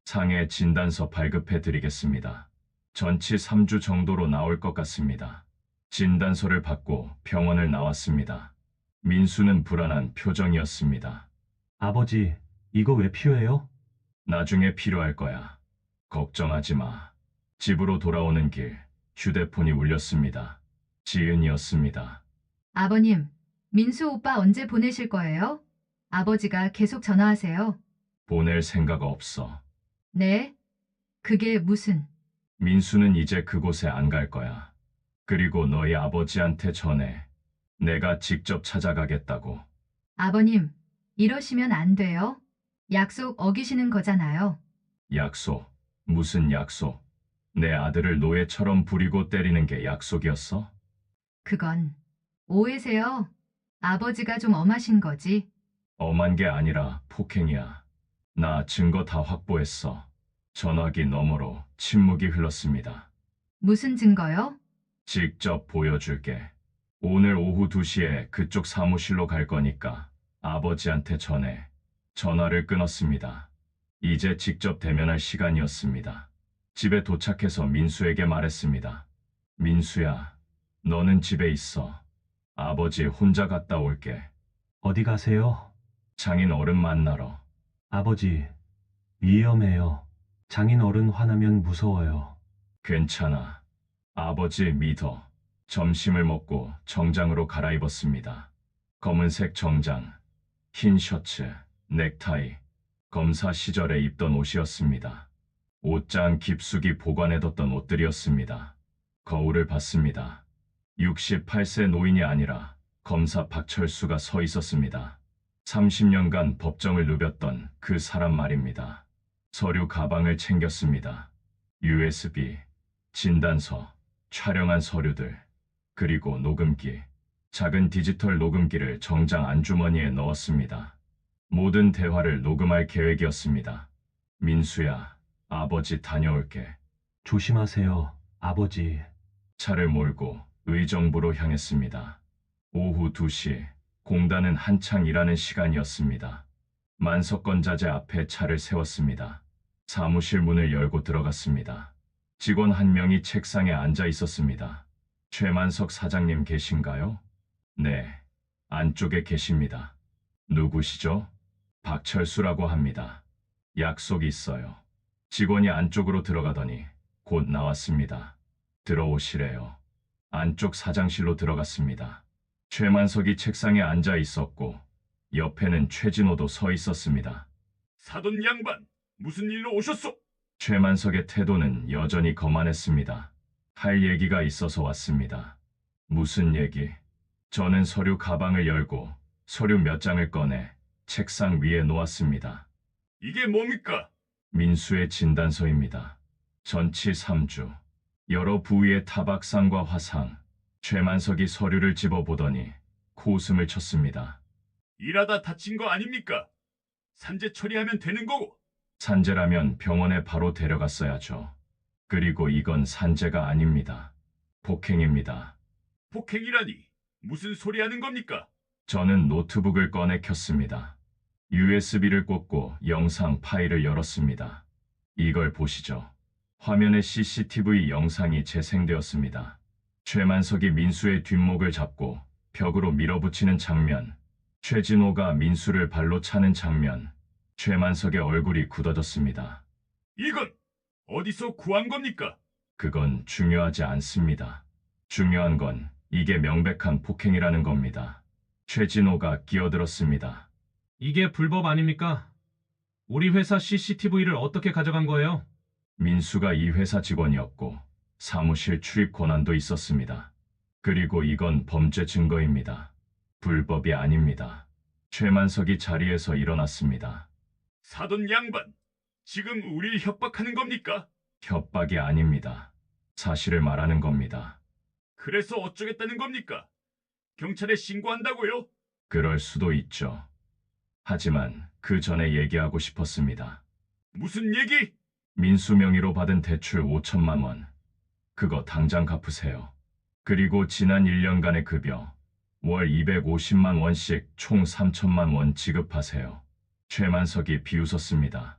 상해 진단서 발급해 드리겠습니다. 전치 3주 정도로 나올 것 같습니다. 진단서를 받고 병원을 나왔습니다. 민수는 불안한 표정이었습니다. 아버지, 이거 왜 필요해요? 나중에 필요할 거야. 걱정하지 마. 집으로 돌아오는 길, 휴대폰이 울렸습니다. 지은이었습니다. 아버님, 민수 오빠 언제 보내실 거예요? 아버지가 계속 전화하세요. 보낼 생각 없어. 네? 그게 무슨... 민수는 이제 그곳에 안 갈 거야. 그리고 너희 아버지한테 전해. 내가 직접 찾아가겠다고. 아버님, 이러시면 안 돼요. 약속 어기시는 거잖아요. 약속? 무슨 약속? 내 아들을 노예처럼 부리고 때리는 게 약속이었어? 그건 오해세요. 아버지가 좀 엄하신 거지. 엄한 게 아니라 폭행이야. 나 증거 다 확보했어. 전화기 너머로 침묵이 흘렀습니다. 무슨 증거요? 직접 보여줄게. 오늘 오후 2시에 그쪽 사무실로 갈 거니까 아버지한테 전해. 전화를 끊었습니다. 이제 직접 대면할 시간이었습니다. 집에 도착해서 민수에게 말했습니다. 민수야, 너는 집에 있어. 아버지 혼자 갔다 올게. 어디 가세요? 장인 어른 만나러. 아버지, 위험해요. 장인 어른 화나면 무서워요. 괜찮아. 아버지 믿어. 점심을 먹고 정장으로 갈아입었습니다. 검은색 정장, 흰 셔츠, 넥타이, 검사 시절에 입던 옷이었습니다. 옷장 깊숙이 보관해뒀던 옷들이었습니다. 거울을 봤습니다. 68세 노인이 아니라 검사 박철수가 서 있었습니다. 30년간 법정을 누볐던 그 사람 말입니다. 서류 가방을 챙겼습니다. USB, 진단서, 촬영한 서류들, 그리고 녹음기, 작은 디지털 녹음기를 정장 안주머니에 넣었습니다. 모든 대화를 녹음할 계획이었습니다. 민수야, 아버지 다녀올게. 조심하세요, 아버지. 차를 몰고 의정부로 향했습니다. 오후 2시, 공단은 한창 일하는 시간이었습니다. 만석건 자재 앞에 차를 세웠습니다. 사무실 문을 열고 들어갔습니다. 직원 한 명이 책상에 앉아 있었습니다. 최만석 사장님 계신가요? 네, 안쪽에 계십니다. 누구시죠? 박철수라고 합니다. 약속이 있어요. 직원이 안쪽으로 들어가더니 곧 나왔습니다. 들어오시래요. 안쪽 사장실로 들어갔습니다. 최만석이 책상에 앉아 있었고 옆에는 최진호도 서 있었습니다. 사돈 양반, 무슨 일로 오셨소? 최만석의 태도는 여전히 거만했습니다. 할 얘기가 있어서 왔습니다. 무슨 얘기? 저는 서류 가방을 열고 서류 몇 장을 꺼내 책상 위에 놓았습니다. 이게 뭡니까? 민수의 진단서입니다. 전치 3주. 여러 부위의 타박상과 화상. 최만석이 서류를 집어보더니 코웃음을 쳤습니다. 일하다 다친 거 아닙니까? 산재 처리하면 되는 거고. 산재라면 병원에 바로 데려갔어야죠. 그리고 이건 산재가 아닙니다. 폭행입니다. 폭행이라니 무슨 소리 하는 겁니까? 저는 노트북을 꺼내 켰습니다. USB를 꽂고 영상 파일을 열었습니다. 이걸 보시죠. 화면에 CCTV 영상이 재생되었습니다. 최만석이 민수의 뒷목을 잡고 벽으로 밀어붙이는 장면, 최진호가 민수를 발로 차는 장면, 최만석의 얼굴이 굳어졌습니다. 이건 어디서 구한 겁니까? 그건 중요하지 않습니다. 중요한 건 이게 명백한 폭행이라는 겁니다. 최진호가 끼어들었습니다. 이게 불법 아닙니까? 우리 회사 CCTV를 어떻게 가져간 거예요? 민수가 이 회사 직원이었고 사무실 출입 권한도 있었습니다. 그리고 이건 범죄 증거입니다. 불법이 아닙니다. 최만석이 자리에서 일어났습니다. 사돈 양반, 지금 우릴 협박하는 겁니까? 협박이 아닙니다. 사실을 말하는 겁니다. 그래서 어쩌겠다는 겁니까? 경찰에 신고한다고요? 그럴 수도 있죠. 하지만 그 전에 얘기하고 싶었습니다. 무슨 얘기? 민수 명의로 받은 대출 5천만 원. 그거 당장 갚으세요. 그리고 지난 1년간의 급여 월 250만 원씩 총 3천만 원 지급하세요. 최만석이 비웃었습니다.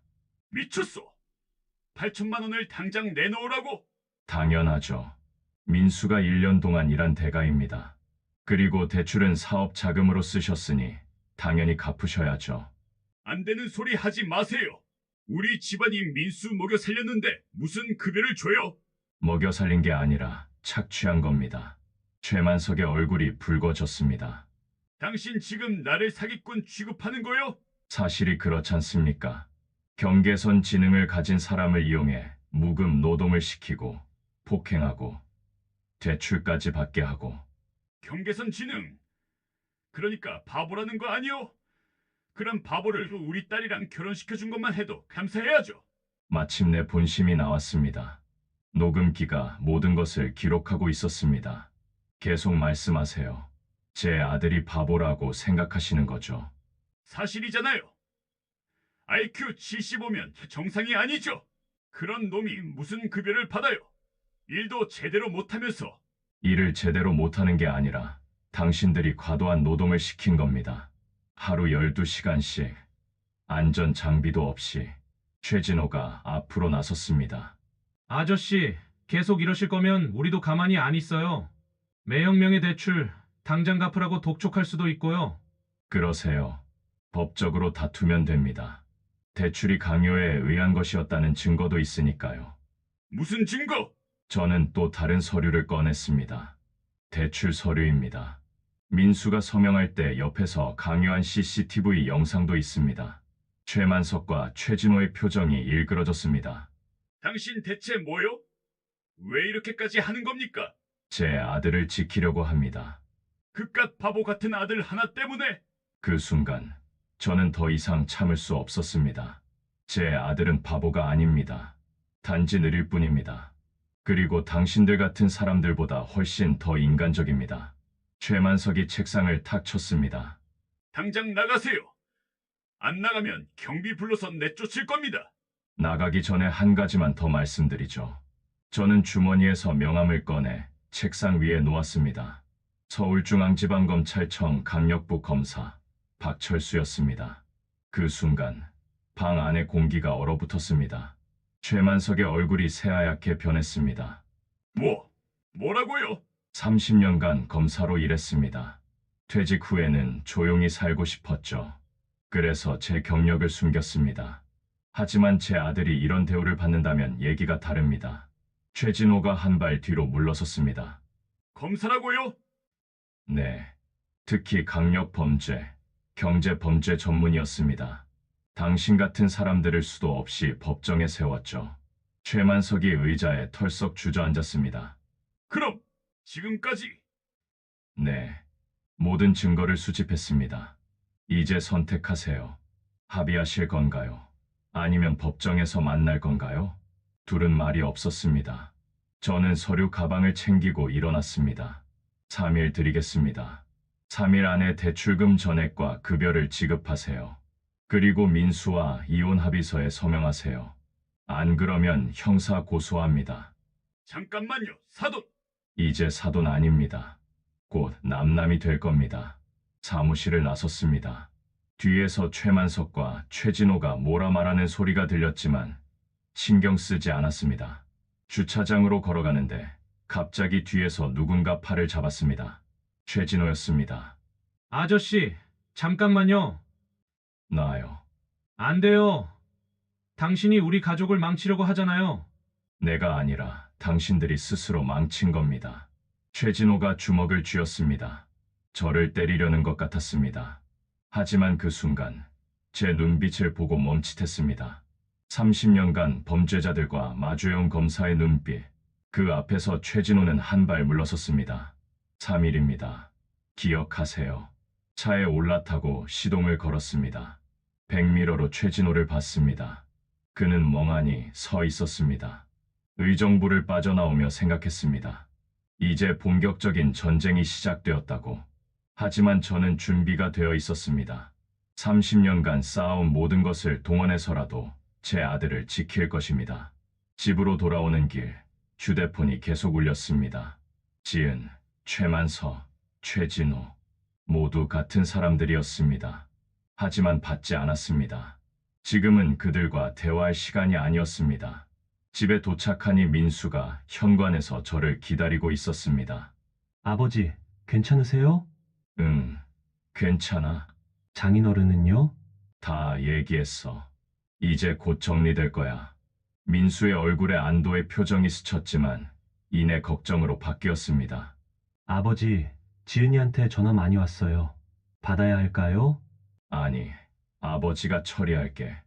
미쳤어. 8천만 원을 당장 내놓으라고? 당연하죠. 민수가 1년 동안 일한 대가입니다. 그리고 대출은 사업 자금으로 쓰셨으니 당연히 갚으셔야죠. 안 되는 소리 하지 마세요. 우리 집안이 민수 먹여 살렸는데 무슨 급여를 줘요? 먹여 살린 게 아니라 착취한 겁니다. 최만석의 얼굴이 붉어졌습니다. 당신 지금 나를 사기꾼 취급하는 거요? 사실이 그렇지 않습니까? 경계선 지능을 가진 사람을 이용해 무급 노동을 시키고 폭행하고 대출까지 받게 하고. 경계선 지능. 그러니까 바보라는 거 아니요? 그럼 바보를 우리 딸이랑 결혼시켜준 것만 해도 감사해야죠. 마침내 본심이 나왔습니다. 녹음기가 모든 것을 기록하고 있었습니다. 계속 말씀하세요. 제 아들이 바보라고 생각하시는 거죠? 사실이잖아요. IQ 75면 정상이 아니죠. 그런 놈이 무슨 급여를 받아요? 일도 제대로 못하면서. 일을 제대로 못하는 게 아니라 당신들이 과도한 노동을 시킨 겁니다. 하루 12시간씩 안전 장비도 없이. 최진호가 앞으로 나섰습니다. 아저씨, 계속 이러실 거면 우리도 가만히 안 있어요. 매형명의 대출 당장 갚으라고 독촉할 수도 있고요. 그러세요. 법적으로 다투면 됩니다. 대출이 강요에 의한 것이었다는 증거도 있으니까요. 무슨 증거? 저는 또 다른 서류를 꺼냈습니다. 대출 서류입니다. 민수가 서명할 때 옆에서 강요한 CCTV 영상도 있습니다. 최만석과 최진호의 표정이 일그러졌습니다. 당신 대체 뭐요? 왜 이렇게까지 하는 겁니까? 제 아들을 지키려고 합니다. 그깟 바보 같은 아들 하나 때문에? 그 순간 저는 더 이상 참을 수 없었습니다. 제 아들은 바보가 아닙니다. 단지 느릴 뿐입니다. 그리고 당신들 같은 사람들보다 훨씬 더 인간적입니다. 최만석이 책상을 탁 쳤습니다. 당장 나가세요. 안 나가면 경비 불러서 내쫓을 겁니다. 나가기 전에 한 가지만 더 말씀드리죠. 저는 주머니에서 명함을 꺼내 책상 위에 놓았습니다. 서울중앙지방검찰청 강력부 검사 박철수였습니다. 그 순간 방 안의 공기가 얼어붙었습니다. 최만석의 얼굴이 새하얗게 변했습니다. 뭐라고요? 30년간 검사로 일했습니다. 퇴직 후에는 조용히 살고 싶었죠. 그래서 제 경력을 숨겼습니다. 하지만 제 아들이 이런 대우를 받는다면 얘기가 다릅니다. 최진호가 한 발 뒤로 물러섰습니다. 검사라고요? 네, 특히 강력범죄, 경제범죄 전문이었습니다. 당신 같은 사람들을 수도 없이 법정에 세웠죠. 최만석이 의자에 털썩 주저앉았습니다. 그럼 지금까지? 네, 모든 증거를 수집했습니다. 이제 선택하세요. 합의하실 건가요? 아니면 법정에서 만날 건가요? 둘은 말이 없었습니다. 저는 서류 가방을 챙기고 일어났습니다. 3일 드리겠습니다. 3일 안에 대출금 전액과 급여를 지급하세요. 그리고 민수와 이혼 합의서에 서명하세요. 안 그러면 형사 고소합니다. 잠깐만요, 사돈. 이제 사돈 아닙니다. 곧 남남이 될 겁니다. 사무실을 나섰습니다. 뒤에서 최만석과 최진호가 뭐라 말하는 소리가 들렸지만 신경 쓰지 않았습니다. 주차장으로 걸어가는데 갑자기 뒤에서 누군가 팔을 잡았습니다. 최진호였습니다. 아저씨, 잠깐만요. 나요. 안 돼요. 당신이 우리 가족을 망치려고 하잖아요. 내가 아니라 당신들이 스스로 망친 겁니다. 최진호가 주먹을 쥐었습니다. 저를 때리려는 것 같았습니다. 하지만 그 순간 제 눈빛을 보고 멈칫했습니다. 30년간 범죄자들과 마주해온 검사의 눈빛. 그 앞에서 최진호는 한 발 물러섰습니다. 3일입니다. 기억하세요. 차에 올라타고 시동을 걸었습니다. 백미러로 최진호를 봤습니다. 그는 멍하니 서 있었습니다. 의정부를 빠져나오며 생각했습니다. 이제 본격적인 전쟁이 시작되었다고. 하지만 저는 준비가 되어 있었습니다. 30년간 쌓아온 모든 것을 동원해서라도 제 아들을 지킬 것입니다. 집으로 돌아오는 길, 휴대폰이 계속 울렸습니다. 지은, 최만서, 최진호, 모두 같은 사람들이었습니다. 하지만 받지 않았습니다. 지금은 그들과 대화할 시간이 아니었습니다. 집에 도착하니 민수가 현관에서 저를 기다리고 있었습니다. 아버지, 괜찮으세요? 응, 괜찮아. 장인어른은요? 다 얘기했어. 이제 곧 정리될 거야. 민수의 얼굴에 안도의 표정이 스쳤지만 이내 걱정으로 바뀌었습니다. 아버지, 지은이한테 전화 많이 왔어요. 받아야 할까요? 아니, 아버지가 처리할게.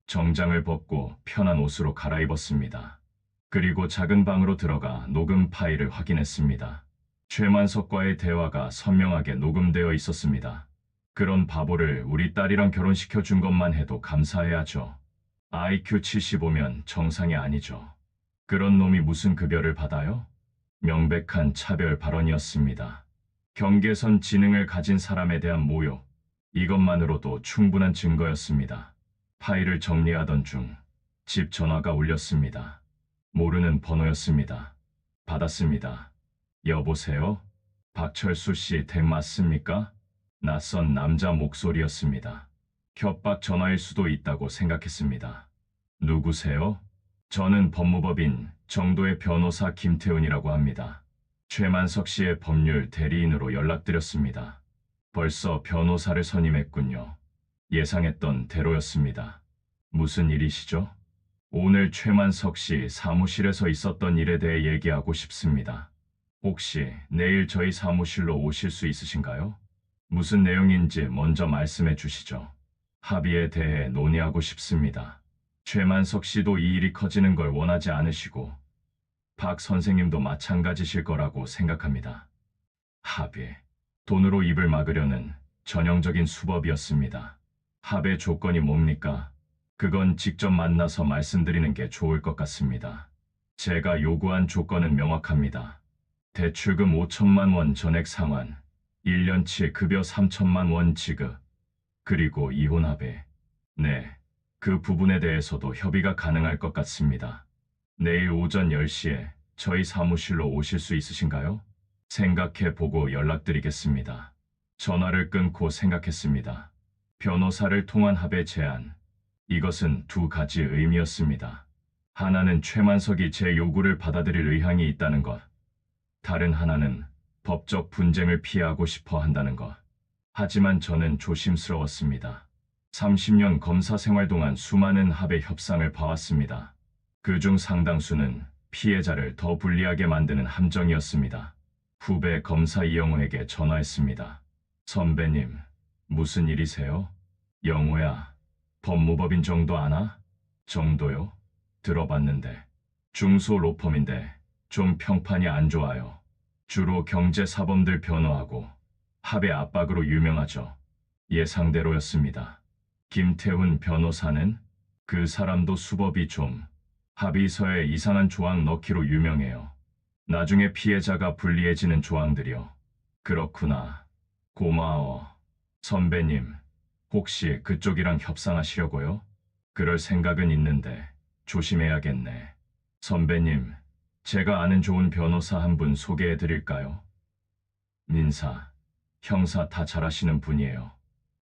정장을 벗고 편한 옷으로 갈아입었습니다. 그리고 작은 방으로 들어가 녹음 파일을 확인했습니다. 최만석과의 대화가 선명하게 녹음되어 있었습니다. 그런 바보를 우리 딸이랑 결혼시켜 준 것만 해도 감사해야죠. IQ 75면 정상이 아니죠. 그런 놈이 무슨 급여를 받아요? 명백한 차별 발언이었습니다. 경계선 지능을 가진 사람에 대한 모욕. 이것만으로도 충분한 증거였습니다. 파일을 정리하던 중 집 전화가 울렸습니다. 모르는 번호였습니다. 받았습니다. 여보세요? 박철수 씨 댁 맞습니까? 낯선 남자 목소리였습니다. 협박 전화일 수도 있다고 생각했습니다. 누구세요? 저는 법무법인 정도의 변호사 김태훈이라고 합니다. 최만석 씨의 법률 대리인으로 연락드렸습니다. 벌써 변호사를 선임했군요. 예상했던 대로였습니다. 무슨 일이시죠? 오늘 최만석 씨 사무실에서 있었던 일에 대해 얘기하고 싶습니다. 혹시 내일 저희 사무실로 오실 수 있으신가요? 무슨 내용인지 먼저 말씀해 주시죠. 합의에 대해 논의하고 싶습니다. 최만석 씨도 이 일이 커지는 걸 원하지 않으시고 박 선생님도 마찬가지실 거라고 생각합니다. 합의. 돈으로 입을 막으려는 전형적인 수법이었습니다. 합의 조건이 뭡니까? 그건 직접 만나서 말씀드리는 게 좋을 것 같습니다. 제가 요구한 조건은 명확합니다. 대출금 5천만 원 전액 상환, 1년치 급여 3천만 원 지급, 그리고 이혼 합의. 네, 그 부분에 대해서도 협의가 가능할 것 같습니다. 내일 오전 10시에 저희 사무실로 오실 수 있으신가요? 생각해 보고 연락드리겠습니다. 전화를 끊고 생각했습니다. 변호사를 통한 합의 제안. 이것은 두 가지 의미였습니다. 하나는 최만석이 제 요구를 받아들일 의향이 있다는 것. 다른 하나는 법적 분쟁을 피하고 싶어 한다는 것. 하지만 저는 조심스러웠습니다. 30년 검사 생활 동안 수많은 합의 협상을 봐왔습니다. 그중 상당수는 피해자를 더 불리하게 만드는 함정이었습니다. 후배 검사 이영호에게 전화했습니다. 선배님, 무슨 일이세요? 영호야, 법무법인 정도 아나? 정도요? 들어봤는데. 중소 로펌인데 좀 평판이 안 좋아요. 주로 경제사범들 변호하고 합의 압박으로 유명하죠. 예상대로였습니다. 김태훈 변호사는 그 사람도 수법이 좀 합의서에 이상한 조항 넣기로 유명해요. 나중에 피해자가 불리해지는 조항들이요. 그렇구나. 고마워. 선배님, 혹시 그쪽이랑 협상하시려고요? 그럴 생각은 있는데 조심해야겠네. 선배님, 제가 아는 좋은 변호사 한 분 소개해 드릴까요? 민사, 형사 다 잘하시는 분이에요.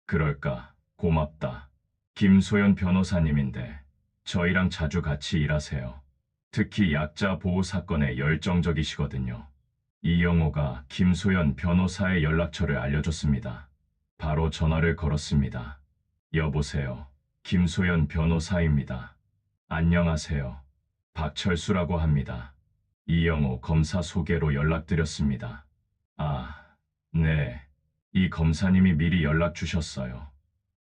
그럴까? 고맙다. 김소연 변호사님인데 저희랑 자주 같이 일하세요. 특히 약자 보호 사건에 열정적이시거든요. 이영호가 김소연 변호사의 연락처를 알려줬습니다. 바로 전화를 걸었습니다. 여보세요. 김소연 변호사입니다. 안녕하세요. 박철수라고 합니다. 이영호 검사 소개로 연락드렸습니다. 아, 네. 이 검사님이 미리 연락 주셨어요.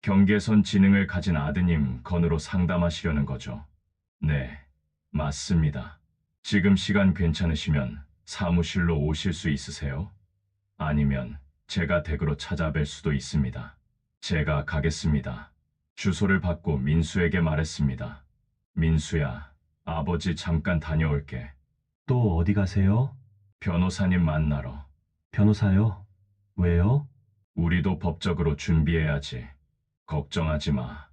경계선 지능을 가진 아드님 건으로 상담하시려는 거죠. 네, 맞습니다. 지금 시간 괜찮으시면 사무실로 오실 수 있으세요? 아니면 제가 댁으로 찾아뵐 수도 있습니다. 제가 가겠습니다. 주소를 받고 민수에게 말했습니다. 민수야, 아버지 잠깐 다녀올게. 또 어디 가세요? 변호사님 만나러. 변호사요? 왜요? 우리도 법적으로 준비해야지. 걱정하지 마.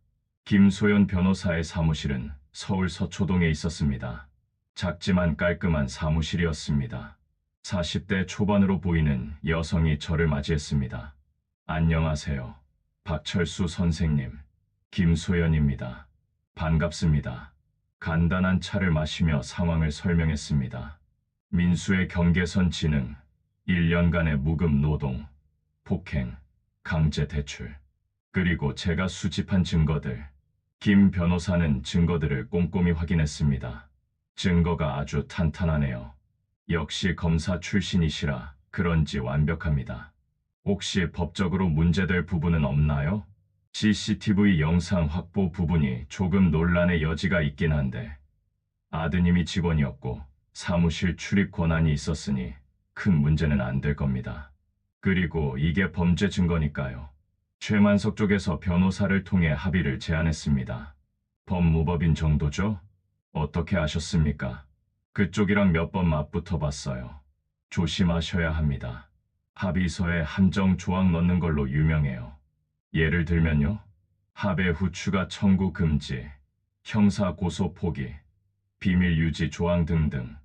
김소연 변호사의 사무실은 서울 서초동에 있었습니다. 작지만 깔끔한 사무실이었습니다. 40대 초반으로 보이는 여성이 저를 맞이했습니다. 안녕하세요. 박철수 선생님. 김소연입니다. 반갑습니다. 간단한 차를 마시며 상황을 설명했습니다. 민수의 경계선 지능, 1년간의 무급 노동, 폭행, 강제 대출, 그리고 제가 수집한 증거들. 김 변호사는 증거들을 꼼꼼히 확인했습니다. 증거가 아주 탄탄하네요. 역시 검사 출신이시라 그런지 완벽합니다. 혹시 법적으로 문제될 부분은 없나요? CCTV 영상 확보 부분이 조금 논란의 여지가 있긴 한데 아드님이 직원이었고 사무실 출입 권한이 있었으니 큰 문제는 안 될 겁니다. 그리고 이게 범죄 증거니까요. 최만석 쪽에서 변호사를 통해 합의를 제안했습니다. 법무법인 정도죠? 어떻게 아셨습니까? 그쪽이랑 몇 번 맞붙어 봤어요. 조심하셔야 합니다. 합의서에 함정 조항 넣는 걸로 유명해요. 예를 들면요. 합의 후 추가 청구 금지, 형사 고소 포기, 비밀 유지 조항 등등.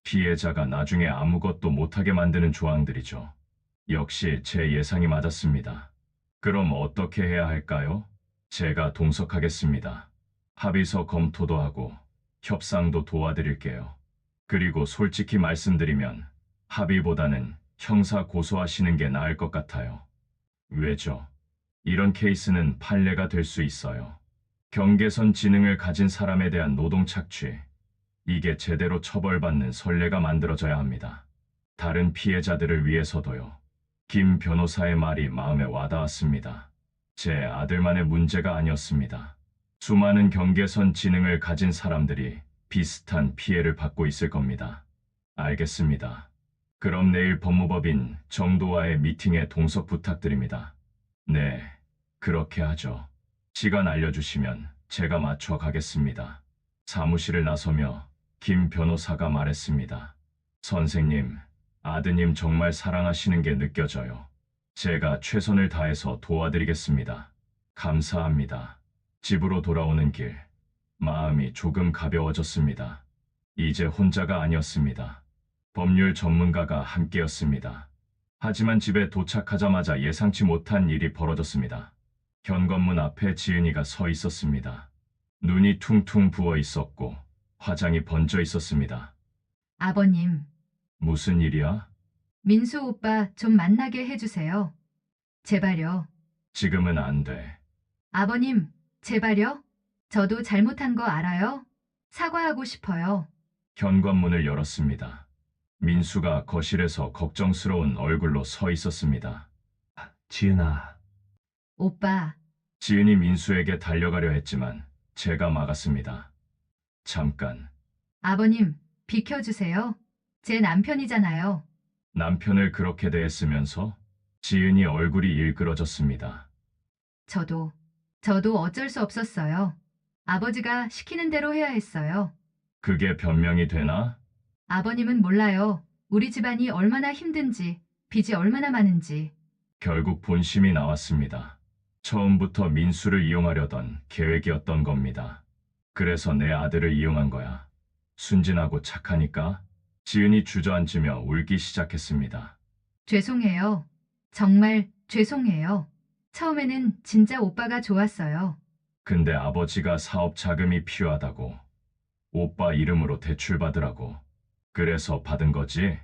피해자가 나중에 아무것도 못하게 만드는 조항들이죠. 역시 제 예상이 맞았습니다. 그럼 어떻게 해야 할까요? 제가 동석하겠습니다. 합의서 검토도 하고 협상도 도와드릴게요. 그리고 솔직히 말씀드리면 합의보다는 형사 고소하시는 게 나을 것 같아요. 왜죠? 이런 케이스는 판례가 될 수 있어요. 경계선 지능을 가진 사람에 대한 노동 착취, 이게 제대로 처벌받는 선례가 만들어져야 합니다. 다른 피해자들을 위해서도요. 김 변호사의 말이 마음에 와닿았습니다. 제 아들만의 문제가 아니었습니다. 수많은 경계선 지능을 가진 사람들이 비슷한 피해를 받고 있을 겁니다. 알겠습니다. 그럼 내일 법무법인 정도와의 미팅에 동석 부탁드립니다. 네, 그렇게 하죠. 시간 알려주시면 제가 맞춰 가겠습니다. 사무실을 나서며 김 변호사가 말했습니다. 선생님, 아드님 정말 사랑하시는 게 느껴져요. 제가 최선을 다해서 도와드리겠습니다. 감사합니다. 집으로 돌아오는 길, 마음이 조금 가벼워졌습니다. 이제 혼자가 아니었습니다. 법률 전문가가 함께였습니다. 하지만 집에 도착하자마자 예상치 못한 일이 벌어졌습니다. 현관문 앞에 지은이가 서 있었습니다. 눈이 퉁퉁 부어 있었고 화장이 번져 있었습니다. 아버님, 무슨 일이야? 민수 오빠 좀 만나게 해주세요. 제발요. 지금은 안 돼. 아버님, 제발요. 저도 잘못한 거 알아요. 사과하고 싶어요. 현관문을 열었습니다. 민수가 거실에서 걱정스러운 얼굴로 서 있었습니다. 지은아, 오빠, 지은이 민수에게 달려가려 했지만 제가 막았습니다. 잠깐, 아버님, 비켜주세요. 제 남편이잖아요. 남편을 그렇게 대했으면서 지은이 얼굴이 일그러졌습니다. 저도 어쩔 수 없었어요. 아버지가 시키는 대로 해야 했어요. 그게 변명이 되나? 아버님은 몰라요. 우리 집안이 얼마나 힘든지, 빚이 얼마나 많은지. 결국 본심이 나왔습니다. 처음부터 민수를 이용하려던 계획이었던 겁니다. 그래서 내 아들을 이용한 거야. 순진하고 착하니까. 지은이 주저앉으며 울기 시작했습니다. 죄송해요. 정말 죄송해요. 처음에는 진짜 오빠가 좋았어요. 근데 아버지가 사업 자금이 필요하다고. 오빠 이름으로 대출 받으라고. 그래서 받은 거지?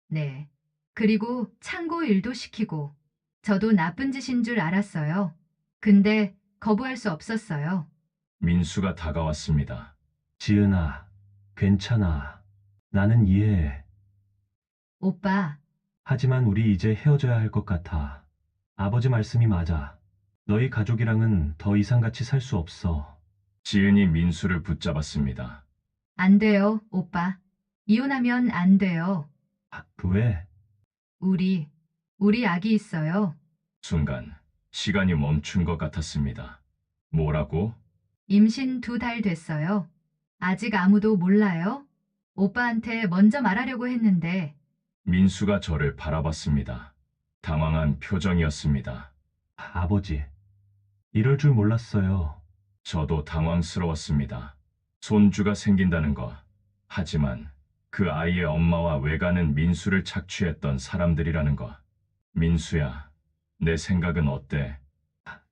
네. 그리고 창고 일도 시키고. 저도 나쁜 짓인 줄 알았어요. 근데 거부할 수 없었어요. 민수가 다가왔습니다. 지은아, 괜찮아. 나는 이해해. 오빠, 하지만 우리 이제 헤어져야 할 것 같아. 아버지 말씀이 맞아. 너희 가족이랑은 더 이상 같이 살 수 없어. 지은이 민수를 붙잡았습니다. 안 돼요, 오빠. 이혼하면 안 돼요. 왜? 우리 아기 있어요. 순간 시간이 멈춘 것 같았습니다. 뭐라고? 임신 2달 됐어요. 아직 아무도 몰라요. 오빠한테 먼저 말하려고 했는데, 민수가 저를 바라봤습니다. 당황한 표정이었습니다. 아버지, 이럴 줄 몰랐어요. 저도 당황스러웠습니다. 손주가 생긴다는 거. 하지만 그 아이의 엄마와 외가는 민수를 착취했던 사람들이라는 거. 민수야, 내 생각은 어때?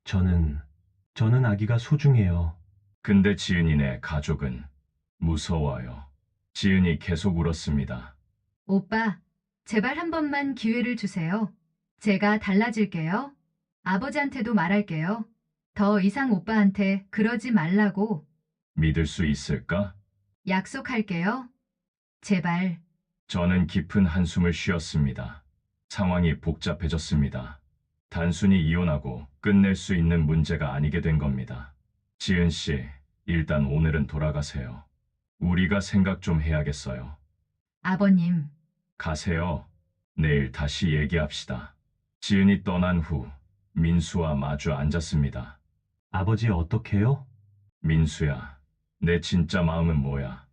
저는 아기가 소중해요. 근데 지은이네 가족은 무서워요. 지은이 계속 울었습니다. 오빠, 제발 한 번만 기회를 주세요. 제가 달라질게요. 아버지한테도 말할게요. 더 이상 오빠한테 그러지 말라고 믿을 수 있을까? 약속할게요. 제발. 저는 깊은 한숨을 쉬었습니다. 상황이 복잡해졌습니다. 단순히 이혼하고 끝낼 수 있는 문제가 아니게 된 겁니다. 지은 씨, 일단 오늘은 돌아가세요. 우리가 생각 좀 해야겠어요. 아버님, 가세요. 내일 다시 얘기합시다. 지은이 떠난 후 민수와 마주 앉았습니다. 아버지 어떡해요? 민수야, 내 진짜 마음은 뭐야?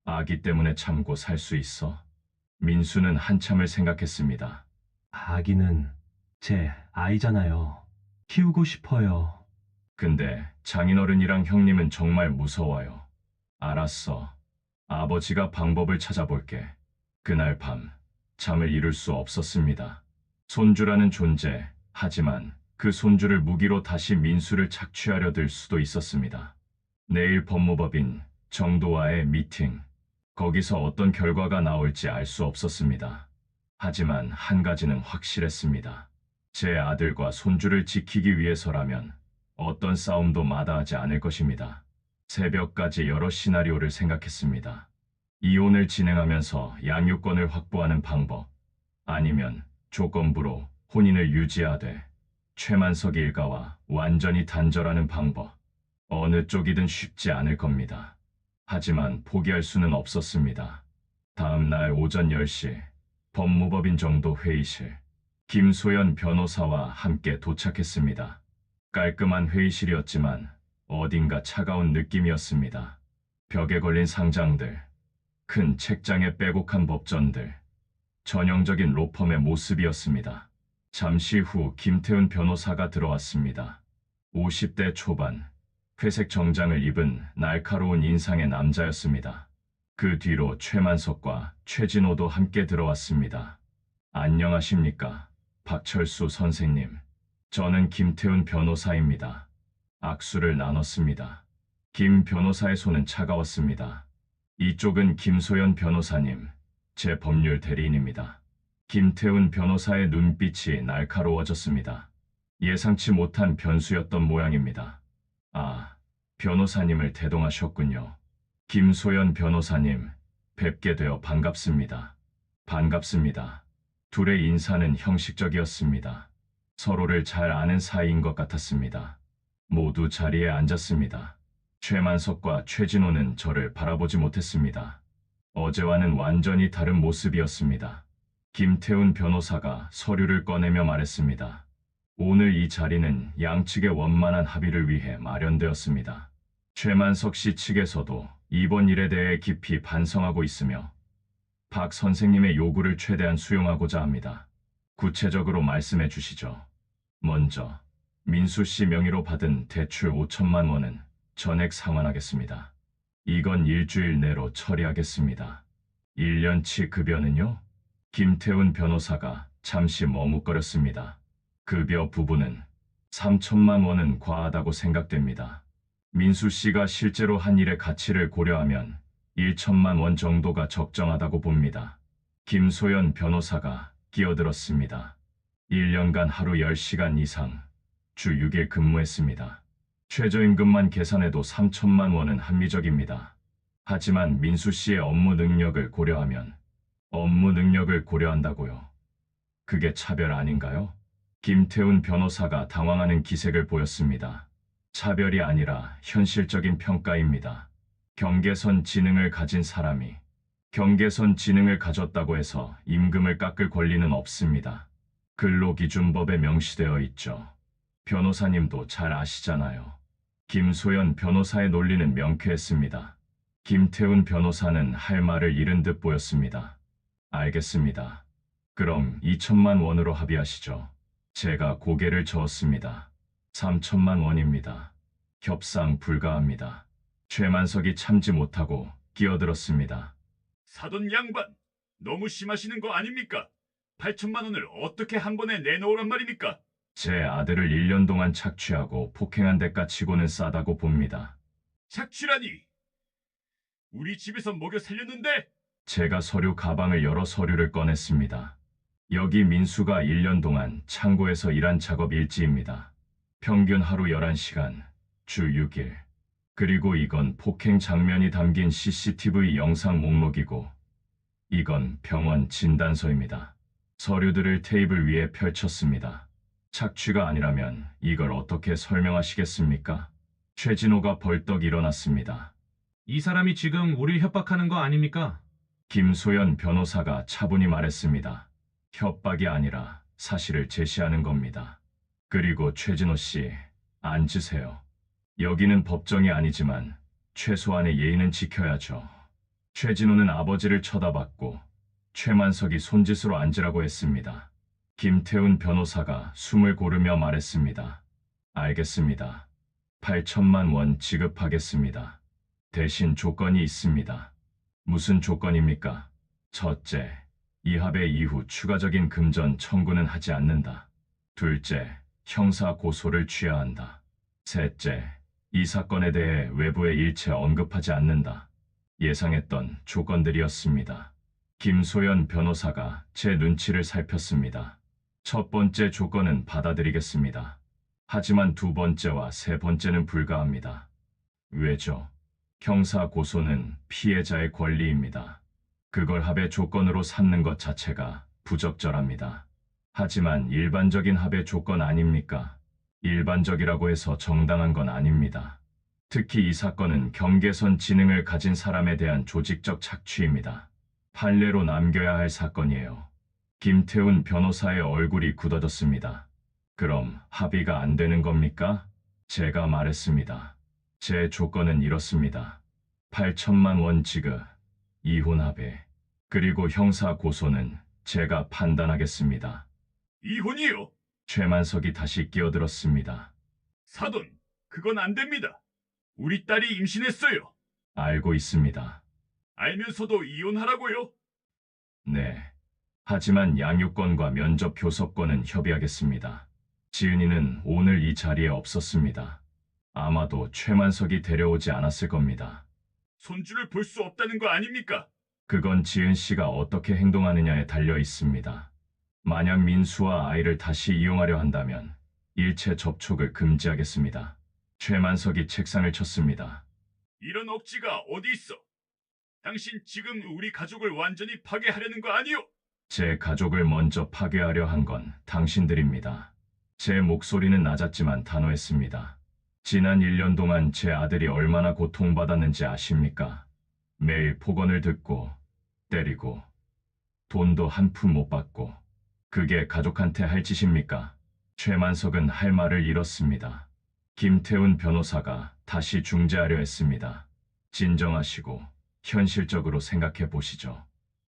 아기 때문에 참고 살 수 있어? 민수는 한참을 생각했습니다. 아기는 제 아이잖아요. 키우고 싶어요. 근데 장인어른이랑 형님은 정말 무서워요. 알았어. 아버지가 방법을 찾아볼게. 그날 밤 잠을 이룰 수 없었습니다. 손주라는 존재, 하지만 그 손주를 무기로 다시 민수를 착취하려 들 수도 있었습니다. 내일 법무법인 정도와의 미팅. 거기서 어떤 결과가 나올지 알 수 없었습니다. 하지만 한 가지는 확실했습니다. 제 아들과 손주를 지키기 위해서라면 어떤 싸움도 마다하지 않을 것입니다. 새벽까지 여러 시나리오를 생각했습니다. 이혼을 진행하면서 양육권을 확보하는 방법, 아니면 조건부로 혼인을 유지하되 최만석 일가와 완전히 단절하는 방법. 어느 쪽이든 쉽지 않을 겁니다. 하지만 포기할 수는 없었습니다. 다음 날 오전 10시 법무법인 정도 회의실. 김소연 변호사와 함께 도착했습니다. 깔끔한 회의실이었지만 어딘가 차가운 느낌이었습니다. 벽에 걸린 상장들, 큰 책장에 빼곡한 법전들, 전형적인 로펌의 모습이었습니다. 잠시 후 김태훈 변호사가 들어왔습니다. 50대 초반, 회색 정장을 입은 날카로운 인상의 남자였습니다. 그 뒤로 최만석과 최진호도 함께 들어왔습니다. 안녕하십니까, 박철수 선생님. 저는 김태훈 변호사입니다. 악수를 나눴습니다. 김 변호사의 손은 차가웠습니다. 이쪽은 김소연 변호사님, 제 법률 대리인입니다. 김태훈 변호사의 눈빛이 날카로워졌습니다. 예상치 못한 변수였던 모양입니다. 아, 변호사님을 대동하셨군요. 김소연 변호사님, 뵙게 되어 반갑습니다. 반갑습니다. 둘의 인사는 형식적이었습니다. 서로를 잘 아는 사이인 것 같았습니다. 모두 자리에 앉았습니다. 최만석과 최진호는 저를 바라보지 못했습니다. 어제와는 완전히 다른 모습이었습니다. 김태훈 변호사가 서류를 꺼내며 말했습니다. 오늘 이 자리는 양측의 원만한 합의를 위해 마련되었습니다. 최만석 씨 측에서도 이번 일에 대해 깊이 반성하고 있으며 박 선생님의 요구를 최대한 수용하고자 합니다. 구체적으로 말씀해 주시죠. 먼저 민수 씨 명의로 받은 대출 5천만 원은 전액 상환하겠습니다. 이건 일주일 내로 처리하겠습니다. 1년치 급여는요? 김태훈 변호사가 잠시 머뭇거렸습니다. 급여 부분은 3천만 원은 과하다고 생각됩니다. 민수 씨가 실제로 한 일의 가치를 고려하면 1천만 원 정도가 적정하다고 봅니다. 김소연 변호사가 끼어들었습니다. 1년간 하루 10시간 이상, 주 6일 근무했습니다. 최저임금만 계산해도 3천만 원은 합리적입니다. 하지만 민수 씨의 업무 능력을 고려하면 업무 능력을 고려한다고요. 그게 차별 아닌가요? 김태훈 변호사가 당황하는 기색을 보였습니다. 차별이 아니라 현실적인 평가입니다. 경계선 지능을 가진 사람이 경계선 지능을 가졌다고 해서 임금을 깎을 권리는 없습니다. 근로기준법에 명시되어 있죠. 변호사님도 잘 아시잖아요. 김소연 변호사의 논리는 명쾌했습니다. 김태훈 변호사는 할 말을 잃은 듯 보였습니다. 알겠습니다. 그럼 2천만 원으로 합의하시죠. 제가 고개를 저었습니다. 3천만 원입니다. 협상 불가합니다. 최만석이 참지 못하고 끼어들었습니다. 사돈 양반, 너무 심하시는 거 아닙니까? 8천만 원을 어떻게 한 번에 내놓으란 말입니까? 제 아들을 1년 동안 착취하고 폭행한 대가 치고는 싸다고 봅니다. 착취라니! 우리 집에서 먹여 살렸는데? 제가 서류 가방을 열어 서류를 꺼냈습니다. 여기 민수가 1년 동안 창고에서 일한 작업 일지입니다. 평균 하루 11시간, 주 6일. 그리고 이건 폭행 장면이 담긴 CCTV 영상 목록이고 이건 병원 진단서입니다. 서류들을 테이블 위에 펼쳤습니다. 착취가 아니라면 이걸 어떻게 설명하시겠습니까? 최진호가 벌떡 일어났습니다. 이 사람이 지금 우릴 협박하는 거 아닙니까? 김소연 변호사가 차분히 말했습니다. 협박이 아니라 사실을 제시하는 겁니다. 그리고 최진호 씨, 앉으세요. 여기는 법정이 아니지만 최소한의 예의는 지켜야죠. 최진호는 아버지를 쳐다봤고 최만석이 손짓으로 앉으라고 했습니다. 김태훈 변호사가 숨을 고르며 말했습니다. 알겠습니다. 8천만 원 지급하겠습니다. 대신 조건이 있습니다. 무슨 조건입니까? 첫째, 이 합의 이후 추가적인 금전 청구는 하지 않는다. 둘째, 형사 고소를 취하한다. 셋째, 이 사건에 대해 외부에 일체 언급하지 않는다. 예상했던 조건들이었습니다. 김소연 변호사가 제 눈치를 살폈습니다. 첫 번째 조건은 받아들이겠습니다. 하지만 두 번째와 세 번째는 불가합니다. 왜죠? 형사 고소는 피해자의 권리입니다. 그걸 합의 조건으로 삼는 것 자체가 부적절합니다. 하지만 일반적인 합의 조건 아닙니까? 일반적이라고 해서 정당한 건 아닙니다. 특히 이 사건은 경계선 지능을 가진 사람에 대한 조직적 착취입니다. 판례로 남겨야 할 사건이에요. 김태훈 변호사의 얼굴이 굳어졌습니다. 그럼 합의가 안 되는 겁니까? 제가 말했습니다. 제 조건은 이렇습니다. 8천만 원 지급, 이혼 합의, 그리고 형사 고소는 제가 판단하겠습니다. 이혼이요? 최만석이 다시 끼어들었습니다. 사돈, 그건 안 됩니다. 우리 딸이 임신했어요. 알고 있습니다. 알면서도 이혼하라고요? 네. 하지만 양육권과 면접 교섭권은 협의하겠습니다. 지은이는 오늘 이 자리에 없었습니다. 아마도 최만석이 데려오지 않았을 겁니다. 손주를 볼 수 없다는 거 아닙니까? 그건 지은 씨가 어떻게 행동하느냐에 달려 있습니다. 만약 민수와 아이를 다시 이용하려 한다면 일체 접촉을 금지하겠습니다. 최만석이 책상을 쳤습니다. 이런 억지가 어디 있어? 당신 지금 우리 가족을 완전히 파괴하려는 거 아니오? 제 가족을 먼저 파괴하려 한 건 당신들입니다. 제 목소리는 낮았지만 단호했습니다. 지난 1년 동안 제 아들이 얼마나 고통받았는지 아십니까? 매일 폭언을 듣고 때리고 돈도 한 푼 못 받고 그게 가족한테 할 짓입니까? 최만석은 할 말을 잃었습니다. 김태훈 변호사가 다시 중재하려 했습니다. 진정하시고 현실적으로 생각해 보시죠.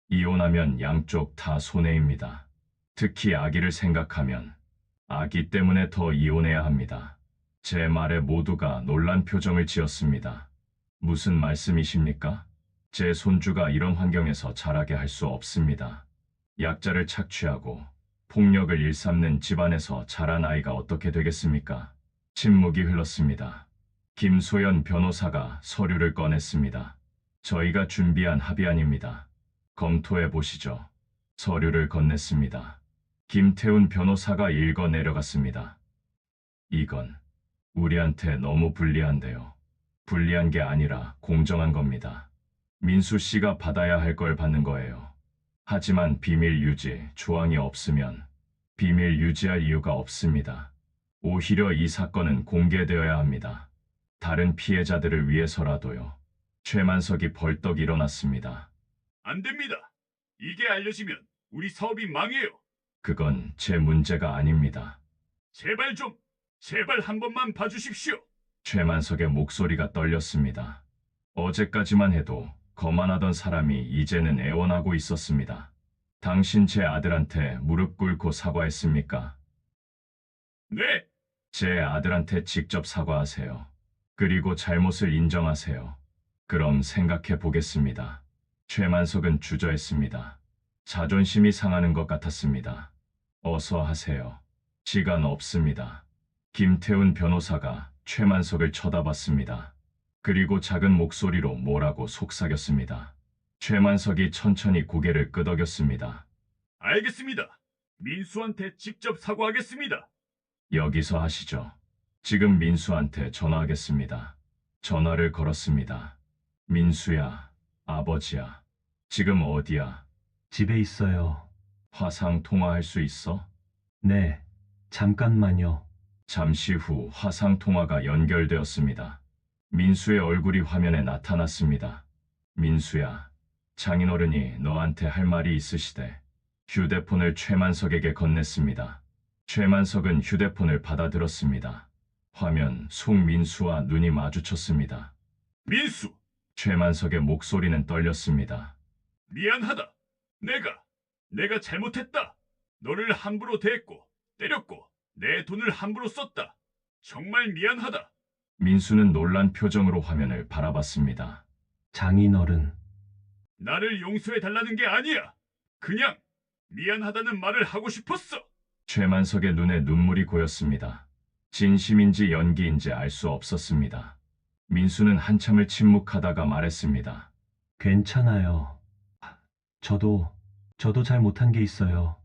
이혼하면 양쪽 다 손해입니다. 특히 아기를 생각하면 아기 때문에 더 이혼해야 합니다. 제 말에 모두가 놀란 표정을 지었습니다. 무슨 말씀이십니까? 제 손주가 이런 환경에서 자라게 할 수 없습니다. 약자를 착취하고 폭력을 일삼는 집안에서 자란 아이가 어떻게 되겠습니까? 침묵이 흘렀습니다. 김소연 변호사가 서류를 꺼냈습니다. 저희가 준비한 합의안입니다. 검토해 보시죠. 서류를 건넸습니다. 김태훈 변호사가 읽어 내려갔습니다. 이건 우리한테 너무 불리한데요. 불리한 게 아니라 공정한 겁니다. 민수 씨가 받아야 할 걸 받는 거예요. 하지만 비밀 유지 조항이 없으면 비밀 유지할 이유가 없습니다. 오히려 이 사건은 공개되어야 합니다. 다른 피해자들을 위해서라도요. 최만석이 벌떡 일어났습니다. 안 됩니다. 이게 알려지면 우리 사업이 망해요. 그건 제 문제가 아닙니다. 제발 한 번만 봐주십시오. 최만석의 목소리가 떨렸습니다. 어제까지만 해도 거만하던 사람이 이제는 애원하고 있었습니다. 당신 제 아들한테 무릎 꿇고 사과했습니까? 네, 제 아들한테 직접 사과하세요. 그리고 잘못을 인정하세요. 그럼 생각해 보겠습니다. 최만석은 주저했습니다. 자존심이 상하는 것 같았습니다. 어서 하세요. 시간 없습니다. 김태훈 변호사가 최만석을 쳐다봤습니다. 그리고 작은 목소리로 뭐라고 속삭였습니다. 최만석이 천천히 고개를 끄덕였습니다. 알겠습니다. 민수한테 직접 사과하겠습니다. 여기서 하시죠. 지금 민수한테 전화하겠습니다. 전화를 걸었습니다. 민수야, 아버지야. 지금 어디야? 집에 있어요. 화상 통화할 수 있어? 네, 잠깐만요. 잠시 후 화상 통화가 연결되었습니다. 민수의 얼굴이 화면에 나타났습니다. 민수야, 장인어른이 너한테 할 말이 있으시대. 휴대폰을 최만석에게 건넸습니다. 최만석은 휴대폰을 받아들었습니다. 화면 송민수와 눈이 마주쳤습니다. 민수, 최만석의 목소리는 떨렸습니다. 미안하다. 내가 잘못했다. 너를 함부로 대했고 때렸고 내 돈을 함부로 썼다. 정말 미안하다. 민수는 놀란 표정으로 화면을 바라봤습니다. 장인어른, 나를 용서해 달라는 게 아니야. 그냥 미안하다는 말을 하고 싶었어. 최만석의 눈에 눈물이 고였습니다. 진심인지 연기인지 알 수 없었습니다. 민수는 한참을 침묵하다가 말했습니다. 괜찮아요. 저도 잘 못한 게 있어요.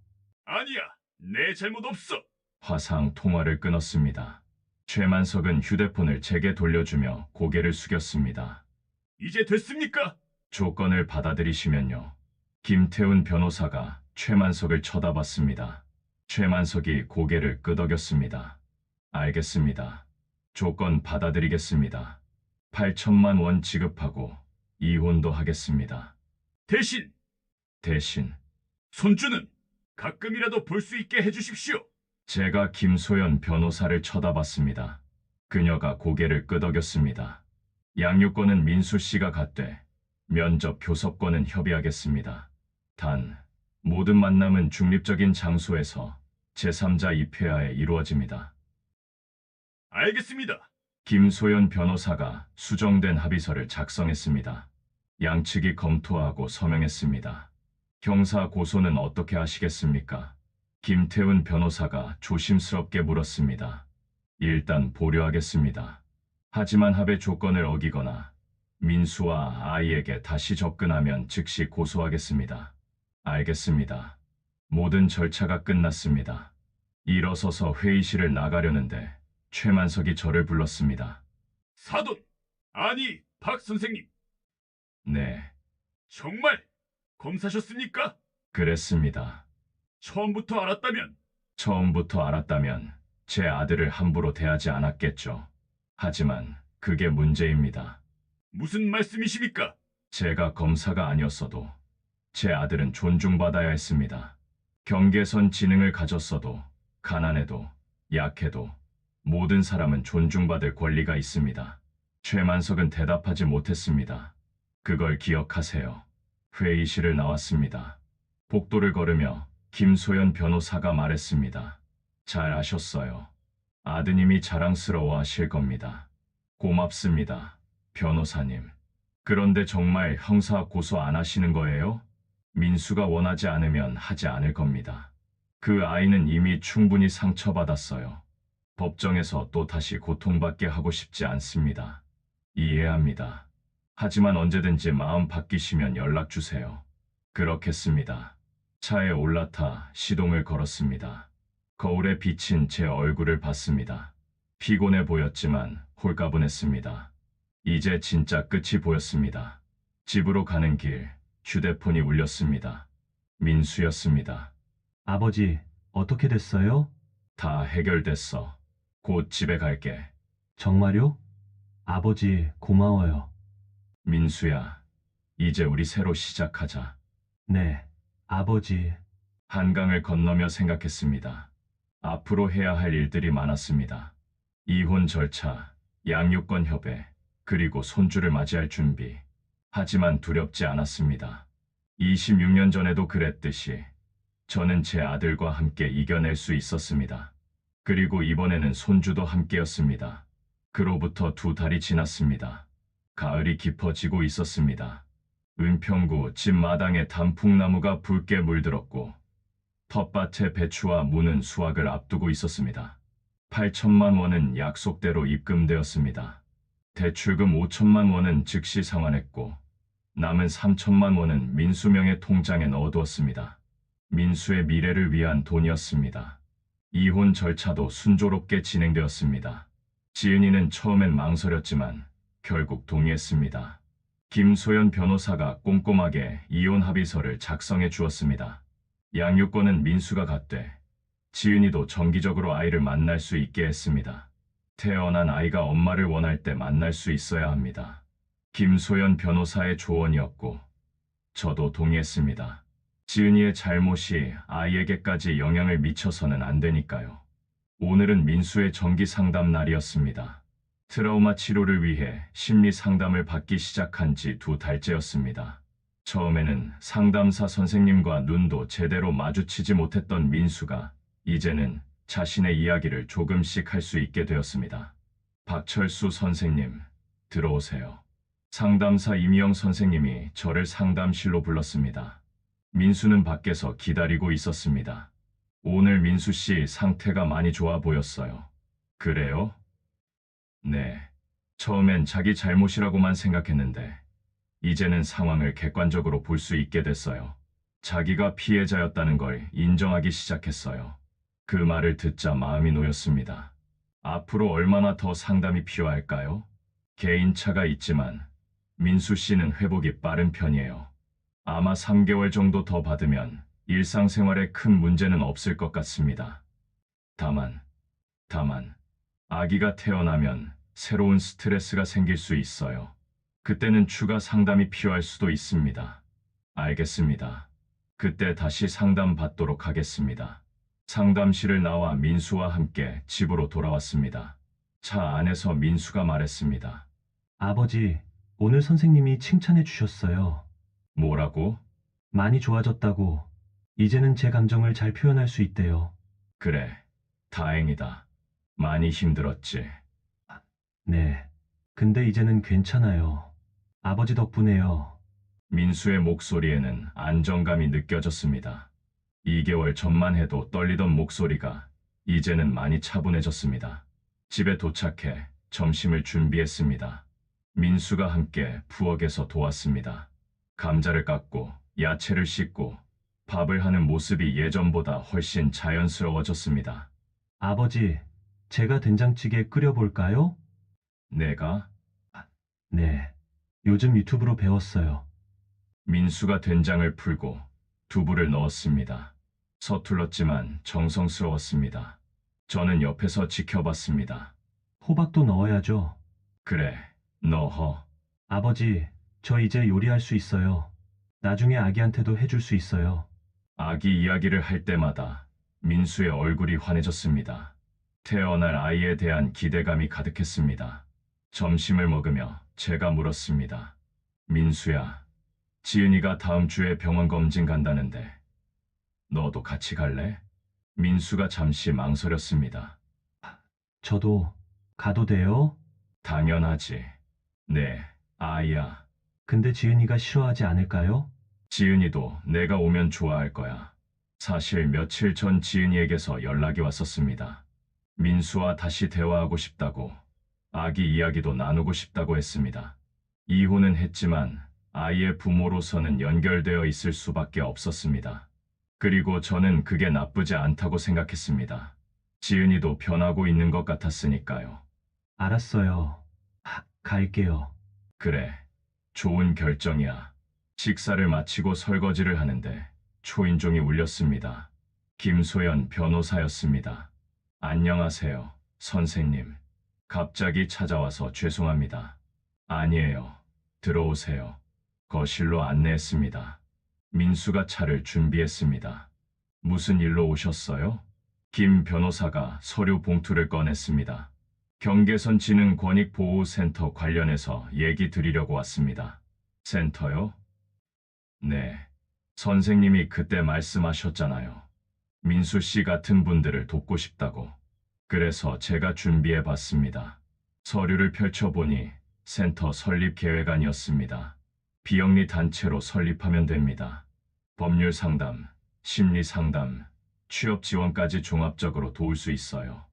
아니야, 내 잘못 없어. 화상 통화를 끊었습니다. 최만석은 휴대폰을 제게 돌려주며 고개를 숙였습니다. 이제 됐습니까? 조건을 받아들이시면요. 김태훈 변호사가 최만석을 쳐다봤습니다. 최만석이 고개를 끄덕였습니다. 알겠습니다. 조건 받아들이겠습니다. 8천만 원 지급하고 이혼도 하겠습니다. 대신 손주는 가끔이라도 볼 수 있게 해주십시오. 제가 김소연 변호사를 쳐다봤습니다. 그녀가 고개를 끄덕였습니다. 양육권은 민수 씨가 갖되 면접 교섭권은 협의하겠습니다. 단 모든 만남은 중립적인 장소에서 제3자 입회하에 이루어집니다. 알겠습니다. 김소연 변호사가 수정된 합의서를 작성했습니다. 양측이 검토하고 서명했습니다. 형사 고소는 어떻게 하시겠습니까? 김태훈 변호사가 조심스럽게 물었습니다. 일단 보류하겠습니다. 하지만 합의 조건을 어기거나 민수와 아이에게 다시 접근하면 즉시 고소하겠습니다. 알겠습니다. 모든 절차가 끝났습니다. 일어서서 회의실을 나가려는데 최만석이 저를 불렀습니다. 사돈, 아니 박 선생님, 네, 정말 검사셨습니까? 그랬습니다. 처음부터 알았다면 제 아들을 함부로 대하지 않았겠죠. 하지만 그게 문제입니다. 무슨 말씀이십니까? 제가 검사가 아니었어도 제 아들은 존중받아야 했습니다. 경계선 지능을 가졌어도 가난해도 약해도 모든 사람은 존중받을 권리가 있습니다. 최만석은 대답하지 못했습니다. 그걸 기억하세요. 회의실을 나왔습니다. 복도를 걸으며 김소연 변호사가 말했습니다. 잘 아셨어요. 아드님이 자랑스러워 하실 겁니다. 고맙습니다, 변호사님. 그런데 정말 형사 고소 안 하시는 거예요? 민수가 원하지 않으면 하지 않을 겁니다. 그 아이는 이미 충분히 상처받았어요. 법정에서 또 다시 고통받게 하고 싶지 않습니다. 이해합니다. 하지만 언제든지 마음 바뀌시면 연락 주세요. 그렇겠습니다. 차에 올라타 시동을 걸었습니다. 거울에 비친 제 얼굴을 봤습니다. 피곤해 보였지만 홀가분했습니다. 이제 진짜 끝이 보였습니다. 집으로 가는 길 휴대폰이 울렸습니다. 민수였습니다. 아버지, 어떻게 됐어요? 다 해결됐어. 곧 집에 갈게. 정말요? 아버지, 고마워요. 민수야, 이제 우리 새로 시작하자. 네, 아버지. 한강을 건너며 생각했습니다. 앞으로 해야 할 일들이 많았습니다. 이혼 절차, 양육권 협의, 그리고 손주를 맞이할 준비. 하지만 두렵지 않았습니다. 26년 전에도 그랬듯이 저는 제 아들과 함께 이겨낼 수 있었습니다. 그리고 이번에는 손주도 함께였습니다. 그로부터 2달이 지났습니다. 가을이 깊어지고 있었습니다. 은평구 집 마당에 단풍나무가 붉게 물들었고 텃밭에 배추와 무는 수확을 앞두고 있었습니다. 8천만 원은 약속대로 입금되었습니다. 대출금 5천만 원은 즉시 상환했고 남은 3천만 원은 민수명의 통장에 넣어두었습니다. 민수의 미래를 위한 돈이었습니다. 이혼 절차도 순조롭게 진행되었습니다. 지은이는 처음엔 망설였지만 결국 동의했습니다. 김소연 변호사가 꼼꼼하게 이혼 합의서를 작성해 주었습니다. 양육권은 민수가 갖되 지은이도 정기적으로 아이를 만날 수 있게 했습니다. 태어난 아이가 엄마를 원할 때 만날 수 있어야 합니다. 김소연 변호사의 조언이었고 저도 동의했습니다. 지은이의 잘못이 아이에게까지 영향을 미쳐서는 안 되니까요. 오늘은 민수의 정기 상담 날이었습니다. 트라우마 치료를 위해 심리 상담을 받기 시작한 지 2달째였습니다. 처음에는 상담사 선생님과 눈도 제대로 마주치지 못했던 민수가 이제는 자신의 이야기를 조금씩 할 수 있게 되었습니다. 박철수 선생님, 들어오세요. 상담사 임희영 선생님이 저를 상담실로 불렀습니다. 민수는 밖에서 기다리고 있었습니다. 오늘 민수 씨 상태가 많이 좋아 보였어요. 그래요? 네. 처음엔 자기 잘못이라고만 생각했는데 이제는 상황을 객관적으로 볼 수 있게 됐어요. 자기가 피해자였다는 걸 인정하기 시작했어요. 그 말을 듣자 마음이 놓였습니다. 앞으로 얼마나 더 상담이 필요할까요? 개인차가 있지만 민수 씨는 회복이 빠른 편이에요. 아마 3개월 정도 더 받으면 일상생활에 큰 문제는 없을 것 같습니다. 다만 아기가 태어나면 새로운 스트레스가 생길 수 있어요. 그때는 추가 상담이 필요할 수도 있습니다. 알겠습니다. 그때 다시 상담 받도록 하겠습니다. 상담실을 나와 민수와 함께 집으로 돌아왔습니다. 차 안에서 민수가 말했습니다. 아버지, 오늘 선생님이 칭찬해 주셨어요. 뭐라고? 많이 좋아졌다고. 이제는 제 감정을 잘 표현할 수 있대요. 그래, 다행이다. 많이 힘들었지. 네. 근데 이제는 괜찮아요. 아버지 덕분에요. 민수의 목소리에는 안정감이 느껴졌습니다. 2개월 전만 해도 떨리던 목소리가 이제는 많이 차분해졌습니다. 집에 도착해 점심을 준비했습니다. 민수가 함께 부엌에서 도왔습니다. 감자를 깎고 야채를 씻고 밥을 하는 모습이 예전보다 훨씬 자연스러워졌습니다. 아버지, 제가 된장찌개 끓여볼까요? 내가? 네. 요즘 유튜브로 배웠어요. 민수가 된장을 풀고 두부를 넣었습니다. 서툴렀지만 정성스러웠습니다. 저는 옆에서 지켜봤습니다. 호박도 넣어야죠. 그래, 넣어. 아버지, 저 이제 요리할 수 있어요. 나중에 아기한테도 해줄 수 있어요. 아기 이야기를 할 때마다 민수의 얼굴이 환해졌습니다. 태어날 아이에 대한 기대감이 가득했습니다. 점심을 먹으며 제가 물었습니다. 민수야, 지은이가 다음 주에 병원 검진 간다는데 너도 같이 갈래? 민수가 잠시 망설였습니다. 저도 가도 돼요? 당연하지. 네, 아이야. 근데 지은이가 싫어하지 않을까요? 지은이도 내가 오면 좋아할 거야. 사실 며칠 전 지은이에게서 연락이 왔었습니다. 민수와 다시 대화하고 싶다고, 아기 이야기도 나누고 싶다고 했습니다. 이혼은 했지만 아이의 부모로서는 연결되어 있을 수밖에 없었습니다. 그리고 저는 그게 나쁘지 않다고 생각했습니다. 지은이도 변하고 있는 것 같았으니까요. 알았어요. 갈게요. 그래, 좋은 결정이야. 식사를 마치고 설거지를 하는데 초인종이 울렸습니다. 김소연 변호사였습니다. 안녕하세요, 선생님. 갑자기 찾아와서 죄송합니다. 아니에요. 들어오세요. 거실로 안내했습니다. 민수가 차를 준비했습니다. 무슨 일로 오셨어요? 김 변호사가 서류 봉투를 꺼냈습니다. 경계선 지능 권익보호센터 관련해서 얘기 드리려고 왔습니다. 센터요? 네. 선생님이 그때 말씀하셨잖아요. 민수 씨 같은 분들을 돕고 싶다고. 그래서 제가 준비해 봤습니다. 서류를 펼쳐보니 센터 설립 계획안이었습니다. 비영리 단체로 설립하면 됩니다. 법률 상담, 심리 상담, 취업 지원까지 종합적으로 도울 수 있어요.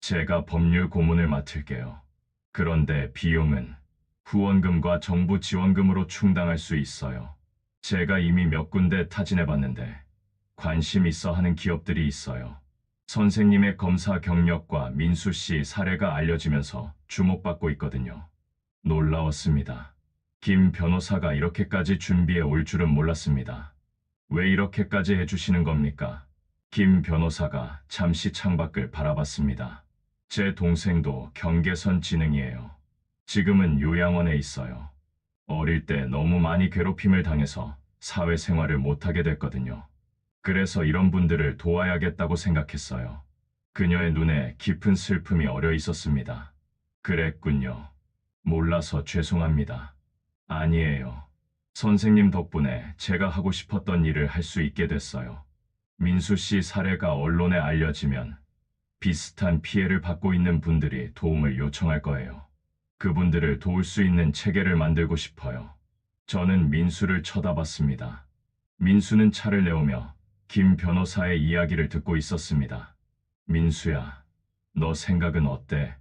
제가 법률 고문을 맡을게요. 그런데 비용은 후원금과 정부 지원금으로 충당할 수 있어요. 제가 이미 몇 군데 타진해 봤는데 관심 있어 하는 기업들이 있어요. 선생님의 검사 경력과 민수 씨 사례가 알려지면서 주목받고 있거든요. 놀라웠습니다. 김 변호사가 이렇게까지 준비해 올 줄은 몰랐습니다. 왜 이렇게까지 해주시는 겁니까? 김 변호사가 잠시 창밖을 바라봤습니다. 제 동생도 경계선 지능이에요. 지금은 요양원에 있어요. 어릴 때 너무 많이 괴롭힘을 당해서 사회생활을 못하게 됐거든요. 그래서 이런 분들을 도와야겠다고 생각했어요. 그녀의 눈에 깊은 슬픔이 어려 있었습니다. 그랬군요. 몰라서 죄송합니다. 아니에요. 선생님 덕분에 제가 하고 싶었던 일을 할 수 있게 됐어요. 민수 씨 사례가 언론에 알려지면 비슷한 피해를 받고 있는 분들이 도움을 요청할 거예요. 그분들을 도울 수 있는 체계를 만들고 싶어요. 저는 민수를 쳐다봤습니다. 민수는 차를 내오며 김 변호사의 이야기를 듣고 있었습니다. 민수야, 너 생각은 어때?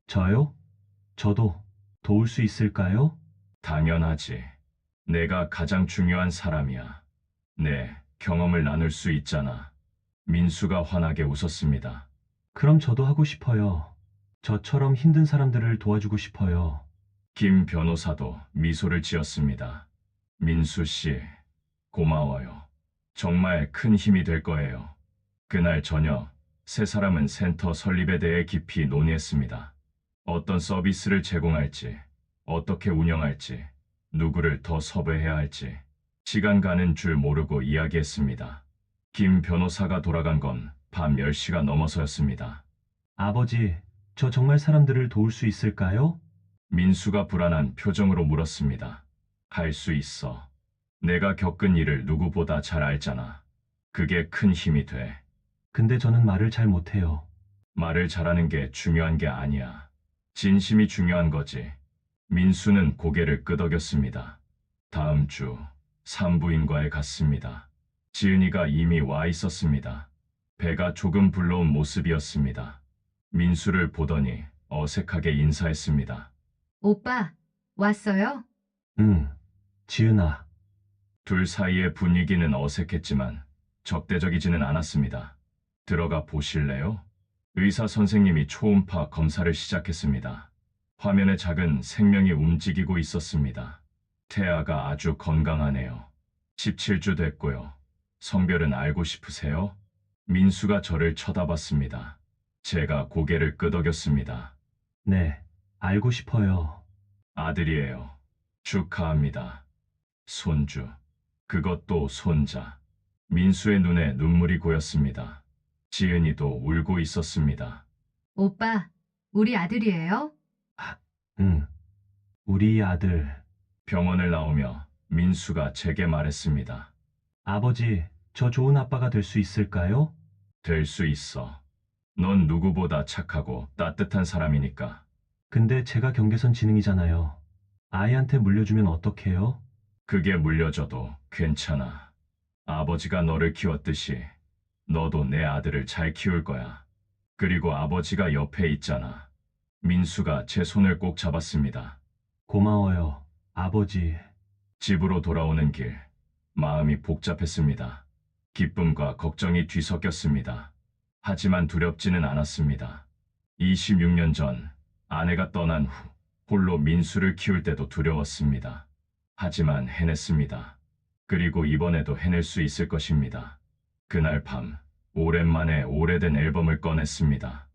저요? 저도 도울 수 있을까요? 당연하지. 내가 가장 중요한 사람이야. 네, 경험을 나눌 수 있잖아. 민수가 환하게 웃었습니다. 그럼 저도 하고 싶어요. 저처럼 힘든 사람들을 도와주고 싶어요. 김 변호사도 미소를 지었습니다. 민수 씨, 고마워요. 정말 큰 힘이 될 거예요. 그날 저녁, 세 사람은 센터 설립에 대해 깊이 논의했습니다. 어떤 서비스를 제공할지, 어떻게 운영할지, 누구를 더 섭외해야 할지, 시간 가는 줄 모르고 이야기했습니다. 김 변호사가 돌아간 건 밤 10시가 넘어서였습니다. 아버지, 저 정말 사람들을 도울 수 있을까요? 민수가 불안한 표정으로 물었습니다. 할 수 있어. 내가 겪은 일을 누구보다 잘 알잖아. 그게 큰 힘이 돼. 근데 저는 말을 잘 못해요. 말을 잘하는 게 중요한 게 아니야. 진심이 중요한 거지. 민수는 고개를 끄덕였습니다. 다음 주 산부인과에 갔습니다. 지은이가 이미 와 있었습니다. 배가 조금 불러온 모습이었습니다. 민수를 보더니 어색하게 인사했습니다. 오빠, 왔어요? 지은아. 둘 사이의 분위기는 어색했지만 적대적이지는 않았습니다. 들어가 보실래요? 의사 선생님이 초음파 검사를 시작했습니다. 화면에 작은 생명이 움직이고 있었습니다. 태아가 아주 건강하네요. 17주 됐고요. 성별은 알고 싶으세요? 민수가 저를 쳐다봤습니다. 제가 고개를 끄덕였습니다. 네, 알고 싶어요. 아들이에요. 축하합니다. 손주. 그것도 손자. 민수의 눈에 눈물이 고였습니다. 지은이도 울고 있었습니다. 오빠, 우리 아들이에요? 우리 아들. 병원을 나오며 민수가 제게 말했습니다. 아버지, 저 좋은 아빠가 될 수 있을까요? 될 수 있어. 넌 누구보다 착하고 따뜻한 사람이니까. 근데 제가 경계선 지능이잖아요. 아이한테 물려주면 어떡해요? 그게 물려줘도 괜찮아. 아버지가 너를 키웠듯이 너도 내 아들을 잘 키울 거야. 그리고 아버지가 옆에 있잖아. 민수가 제 손을 꼭 잡았습니다. 고마워요, 아버지. 집으로 돌아오는 길, 마음이 복잡했습니다. 기쁨과 걱정이 뒤섞였습니다. 하지만 두렵지는 않았습니다. 26년 전 아내가 떠난 후 홀로 민수를 키울 때도 두려웠습니다. 하지만 해냈습니다. 그리고 이번에도 해낼 수 있을 것입니다. 그날 밤 오랜만에 오래된 앨범을 꺼냈습니다.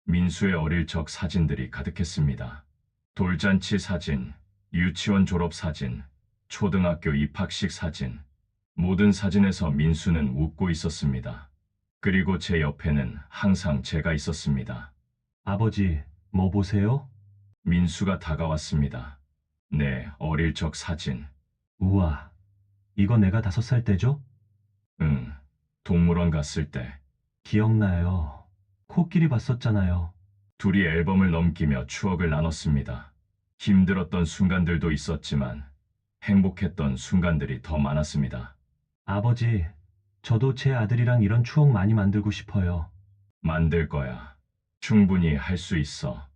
민수의 어릴 적 사진들이 가득했습니다. 돌잔치 사진, 유치원 졸업 사진, 초등학교 입학식 사진. 모든 사진에서 민수는 웃고 있었습니다. 그리고 제 옆에는 항상 제가 있었습니다. 아버지, 뭐 보세요? 민수가 다가왔습니다. 네, 어릴 적 사진. 우와, 이거 내가 5살 때죠? 응, 동물원 갔을 때. 기억나요. 코끼리 봤었잖아요. 둘이 앨범을 넘기며 추억을 나눴습니다. 힘들었던 순간들도 있었지만 행복했던 순간들이 더 많았습니다. 아버지, 저도 제 아들이랑 이런 추억 많이 만들고 싶어요. 만들 거야. 충분히 할 수 있어.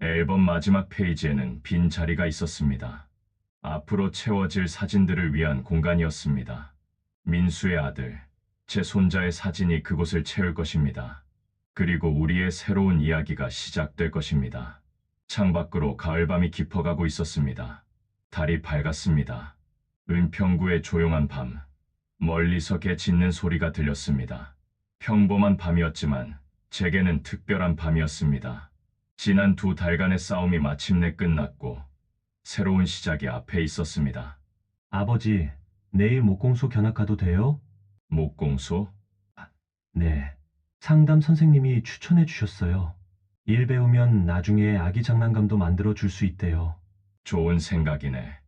앨범 마지막 페이지에는 빈 자리가 있었습니다. 앞으로 채워질 사진들을 위한 공간이었습니다. 민수의 아들, 제 손자의 사진이 그곳을 채울 것입니다. 그리고 우리의 새로운 이야기가 시작될 것입니다. 창밖으로 가을밤이 깊어가고 있었습니다. 달이 밝았습니다. 은평구의 조용한 밤, 멀리서 개 짖는 소리가 들렸습니다. 평범한 밤이었지만 제게는 특별한 밤이었습니다. 지난 2달간의 싸움이 마침내 끝났고 새로운 시작이 앞에 있었습니다. 아버지, 내일 목공소 견학 가도 돼요? 목공소? 네. 상담 선생님이 추천해 주셨어요. 일 배우면 나중에 아기 장난감도 만들어 줄 수 있대요. 좋은 생각이네.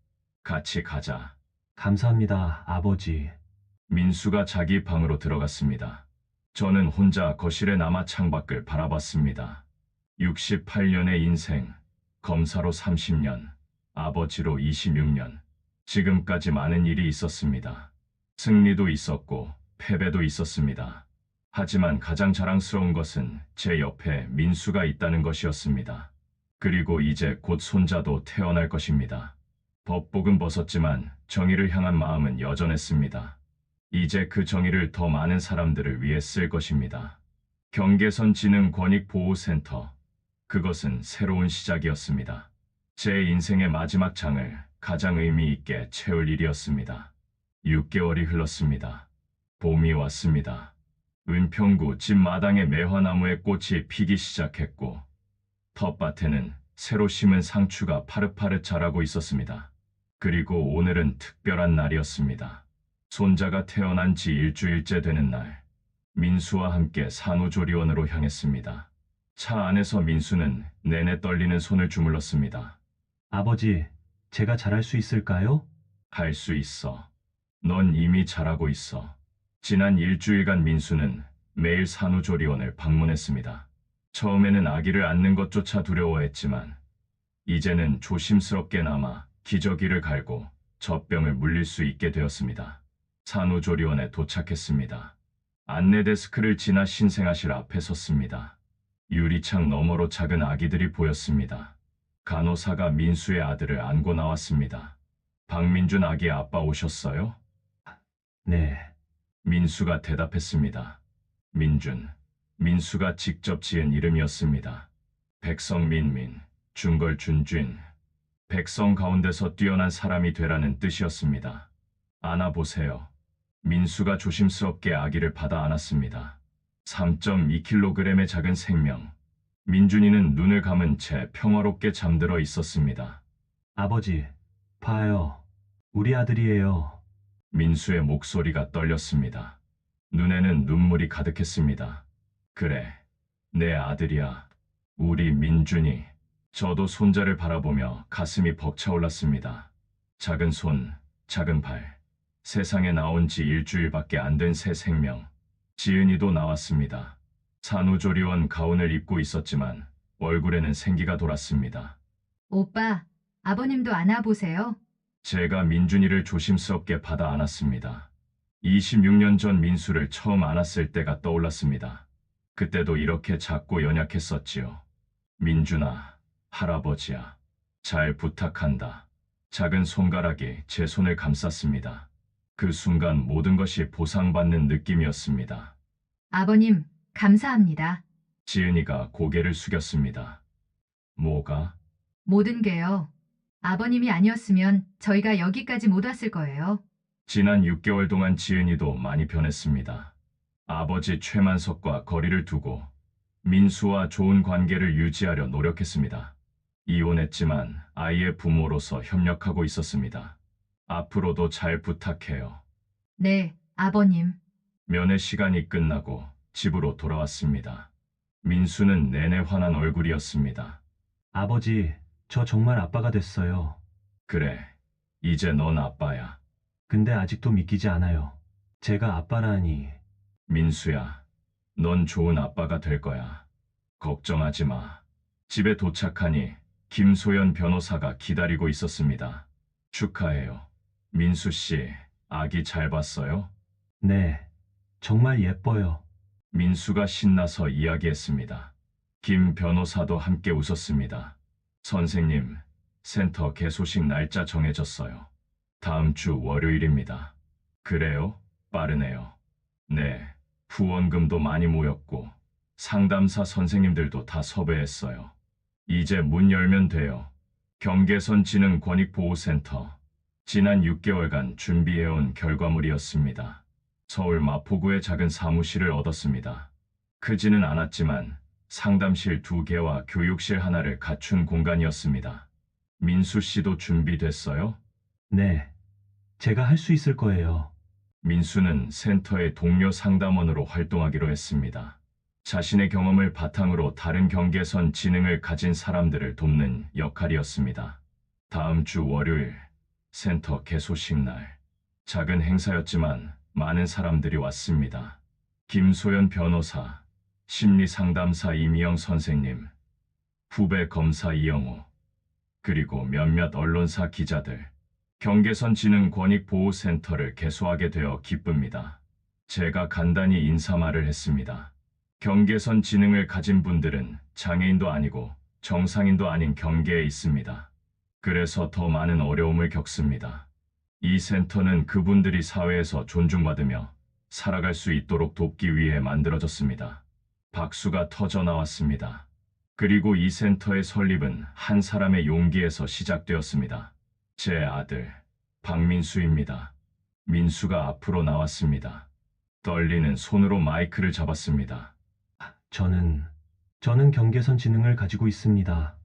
같이 가자. 감사합니다, 아버지. 민수가 자기 방으로 들어갔습니다. 저는 혼자 거실에 남아 창밖을 바라봤습니다. 68년의 인생, 검사로 30년, 아버지로 26년. 지금까지 많은 일이 있었습니다. 승리도 있었고 패배도 있었습니다. 하지만 가장 자랑스러운 것은 제 옆에 민수가 있다는 것이었습니다. 그리고 이제 곧 손자도 태어날 것입니다. 법복은 벗었지만 정의를 향한 마음은 여전했습니다. 이제 그 정의를 더 많은 사람들을 위해 쓸 것입니다. 경계선 지능 권익보호센터. 그것은 새로운 시작이었습니다. 제 인생의 마지막 장을 가장 의미 있게 채울 일이었습니다. 6개월이 흘렀습니다. 봄이 왔습니다. 은평구 집 마당의 매화나무에 꽃이 피기 시작했고 텃밭에는 새로 심은 상추가 파릇파릇 자라고 있었습니다. 그리고 오늘은 특별한 날이었습니다. 손자가 태어난 지 일주일째 되는 날, 민수와 함께 산후조리원으로 향했습니다. 차 안에서 민수는 내내 떨리는 손을 주물렀습니다. 아버지, 제가 잘할 수 있을까요? 할 수 있어. 넌 이미 잘하고 있어. 지난 일주일간 민수는 매일 산후조리원을 방문했습니다. 처음에는 아기를 안는 것조차 두려워했지만 이제는 조심스럽게나마 기저귀를 갈고 젖병을 물릴 수 있게 되었습니다. 산후조리원에 도착했습니다. 안내 데스크를 지나 신생아실 앞에 섰습니다. 유리창 너머로 작은 아기들이 보였습니다. 간호사가 민수의 아들을 안고 나왔습니다. 박민준 아기 아빠 오셨어요? 네. 민수가 대답했습니다. 민준, 민수가 직접 지은 이름이었습니다. 백성민민, 준걸준쥔, 백성 가운데서 뛰어난 사람이 되라는 뜻이었습니다. 안아보세요. 민수가 조심스럽게 아기를 받아 안았습니다. 3.2kg의 작은 생명. 민준이는 눈을 감은 채 평화롭게 잠들어 있었습니다. 아버지, 봐요. 우리 아들이에요. 민수의 목소리가 떨렸습니다. 눈에는 눈물이 가득했습니다. 그래, 내 아들이야. 우리 민준이. 저도 손자를 바라보며 가슴이 벅차올랐습니다. 작은 손, 작은 발. 세상에 나온 지 일주일밖에 안 된 새 생명. 지은이도 나왔습니다. 산후조리원 가운을 입고 있었지만 얼굴에는 생기가 돌았습니다. 오빠, 아버님도 안아보세요. 제가 민준이를 조심스럽게 받아 안았습니다. 26년 전 민수를 처음 안았을 때가 떠올랐습니다. 그때도 이렇게 작고 연약했었지요. 민준아, 할아버지야, 잘 부탁한다. 작은 손가락이 제 손을 감쌌습니다. 그 순간 모든 것이 보상받는 느낌이었습니다. 아버님, 감사합니다. 지은이가 고개를 숙였습니다. 뭐가? 모든 게요. 아버님이 아니었으면 저희가 여기까지 못 왔을 거예요. 지난 6개월 동안 지은이도 많이 변했습니다. 아버지 최만석과 거리를 두고 민수와 좋은 관계를 유지하려 노력했습니다. 이혼했지만 아이의 부모로서 협력하고 있었습니다. 앞으로도 잘 부탁해요. 네, 아버님. 면회 시간이 끝나고 집으로 돌아왔습니다. 민수는 내내 화난 얼굴이었습니다. 아버지, 저 정말 아빠가 됐어요. 그래, 이제 넌 아빠야. 근데 아직도 믿기지 않아요. 제가 아빠라니. 민수야, 넌 좋은 아빠가 될 거야. 걱정하지 마. 집에 도착하니 김소연 변호사가 기다리고 있었습니다. 축하해요. 민수 씨, 아기 잘 봤어요? 네, 정말 예뻐요. 민수가 신나서 이야기했습니다. 김 변호사도 함께 웃었습니다. 선생님, 센터 개소식 날짜 정해졌어요. 다음 주 월요일입니다. 그래요? 빠르네요. 네, 후원금도 많이 모였고 상담사 선생님들도 다 섭외했어요. 이제 문 열면 돼요. 경계선 지능 권익보호센터. 지난 6개월간 준비해온 결과물이었습니다. 서울 마포구의 작은 사무실을 얻었습니다. 크지는 않았지만 상담실 2개와 교육실 하나를 갖춘 공간이었습니다. 민수 씨도 준비됐어요? 네, 제가 할 수 있을 거예요. 민수는 센터의 동료 상담원으로 활동하기로 했습니다. 자신의 경험을 바탕으로 다른 경계선 지능을 가진 사람들을 돕는 역할이었습니다. 다음 주 월요일, 센터 개소식 날. 작은 행사였지만 많은 사람들이 왔습니다. 김소연 변호사, 심리상담사 이미영 선생님, 후배 검사 이영호, 그리고 몇몇 언론사 기자들. 경계선 지능 권익보호센터를 개소하게 되어 기쁩니다. 제가 간단히 인사말을 했습니다. 경계선 지능을 가진 분들은 장애인도 아니고 정상인도 아닌 경계에 있습니다. 그래서 더 많은 어려움을 겪습니다. 이 센터는 그분들이 사회에서 존중받으며 살아갈 수 있도록 돕기 위해 만들어졌습니다. 박수가 터져 나왔습니다. 그리고 이 센터의 설립은 한 사람의 용기에서 시작되었습니다. 제 아들, 박민수입니다. 민수가 앞으로 나왔습니다. 떨리는 손으로 마이크를 잡았습니다. 저는 경계선 지능을 가지고 있습니다.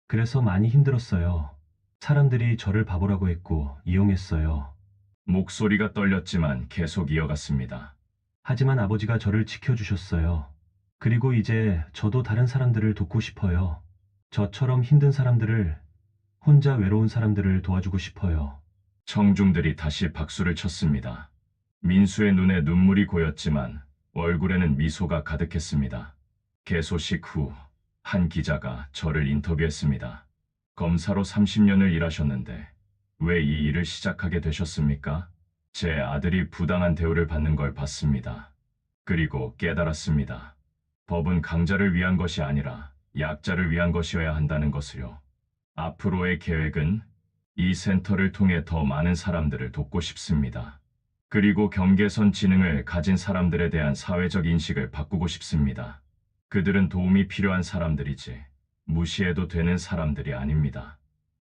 그래서 많이 힘들었어요. 사람들이 저를 바보라고 했고 이용했어요. 목소리가 떨렸지만 계속 이어갔습니다. 하지만 아버지가 저를 지켜주셨어요. 그리고 이제 저도 다른 사람들을 돕고 싶어요. 저처럼 힘든 사람들을, 혼자 외로운 사람들을 도와주고 싶어요. 청중들이 다시 박수를 쳤습니다. 민수의 눈에 눈물이 고였지만 얼굴에는 미소가 가득했습니다. 개소식 후 한 기자가 저를 인터뷰했습니다. 검사로 30년을 일하셨는데 왜 이 일을 시작하게 되셨습니까? 제 아들이 부당한 대우를 받는 걸 봤습니다. 그리고 깨달았습니다. 법은 강자를 위한 것이 아니라 약자를 위한 것이어야 한다는 것을요. 앞으로의 계획은 이 센터를 통해 더 많은 사람들을 돕고 싶습니다. 그리고 경계선 지능을 가진 사람들에 대한 사회적 인식을 바꾸고 싶습니다. 그들은 도움이 필요한 사람들이지 무시해도 되는 사람들이 아닙니다.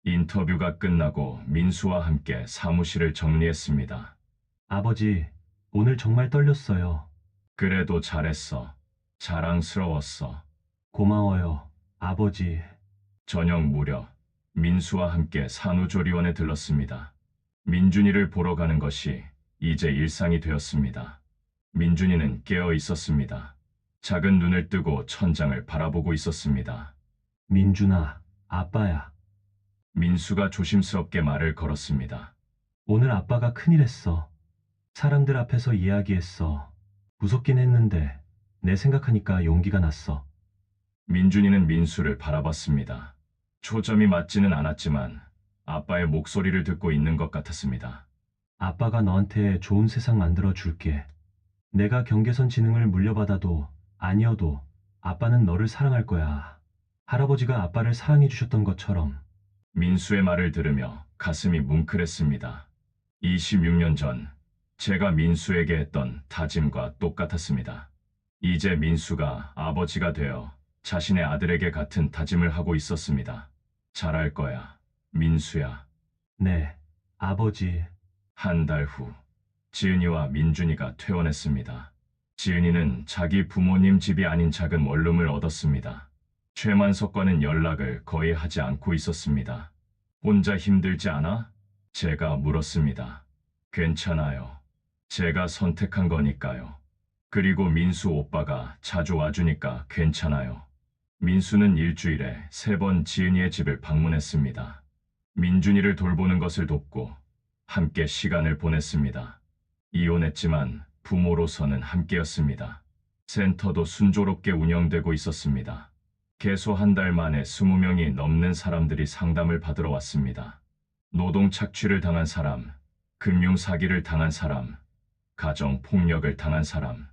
인터뷰가 끝나고 민수와 함께 사무실을 정리했습니다. 아버지, 오늘 정말 떨렸어요. 그래도 잘했어. 자랑스러웠어. 고마워요, 아버지. 저녁 무렵 민수와 함께 산후조리원에 들렀습니다. 민준이를 보러 가는 것이 이제 일상이 되었습니다. 민준이는 깨어 있었습니다. 작은 눈을 뜨고 천장을 바라보고 있었습니다. 민준아, 아빠야. 민수가 조심스럽게 말을 걸었습니다. 오늘 아빠가 큰일 했어. 사람들 앞에서 이야기했어. 무섭긴 했는데 내 생각하니까 용기가 났어. 민준이는 민수를 바라봤습니다. 초점이 맞지는 않았지만 아빠의 목소리를 듣고 있는 것 같았습니다. 아빠가 너한테 좋은 세상 만들어 줄게. 내가 경계선 지능을 물려받아도 아니어도 아빠는 너를 사랑할 거야. 할아버지가 아빠를 사랑해 주셨던 것처럼. 민수의 말을 들으며 가슴이 뭉클했습니다. 26년 전 제가 민수에게 했던 다짐과 똑같았습니다. 이제 민수가 아버지가 되어 자신의 아들에게 같은 다짐을 하고 있었습니다. 잘할 거야, 민수야. 네, 아버지. 한 달 후, 지은이와 민준이가 퇴원했습니다. 지은이는 자기 부모님 집이 아닌 작은 원룸을 얻었습니다. 최만석과는 연락을 거의 하지 않고 있었습니다. 혼자 힘들지 않아? 제가 물었습니다. 괜찮아요. 제가 선택한 거니까요. 그리고 민수 오빠가 자주 와주니까 괜찮아요. 민수는 일주일에 3번 지은이의 집을 방문했습니다. 민준이를 돌보는 것을 돕고 함께 시간을 보냈습니다. 이혼했지만 부모로서는 함께였습니다. 센터도 순조롭게 운영되고 있었습니다. 개소 한 달 만에 20명이 넘는 사람들이 상담을 받으러 왔습니다. 노동 착취를 당한 사람, 금융 사기를 당한 사람, 가정 폭력을 당한 사람,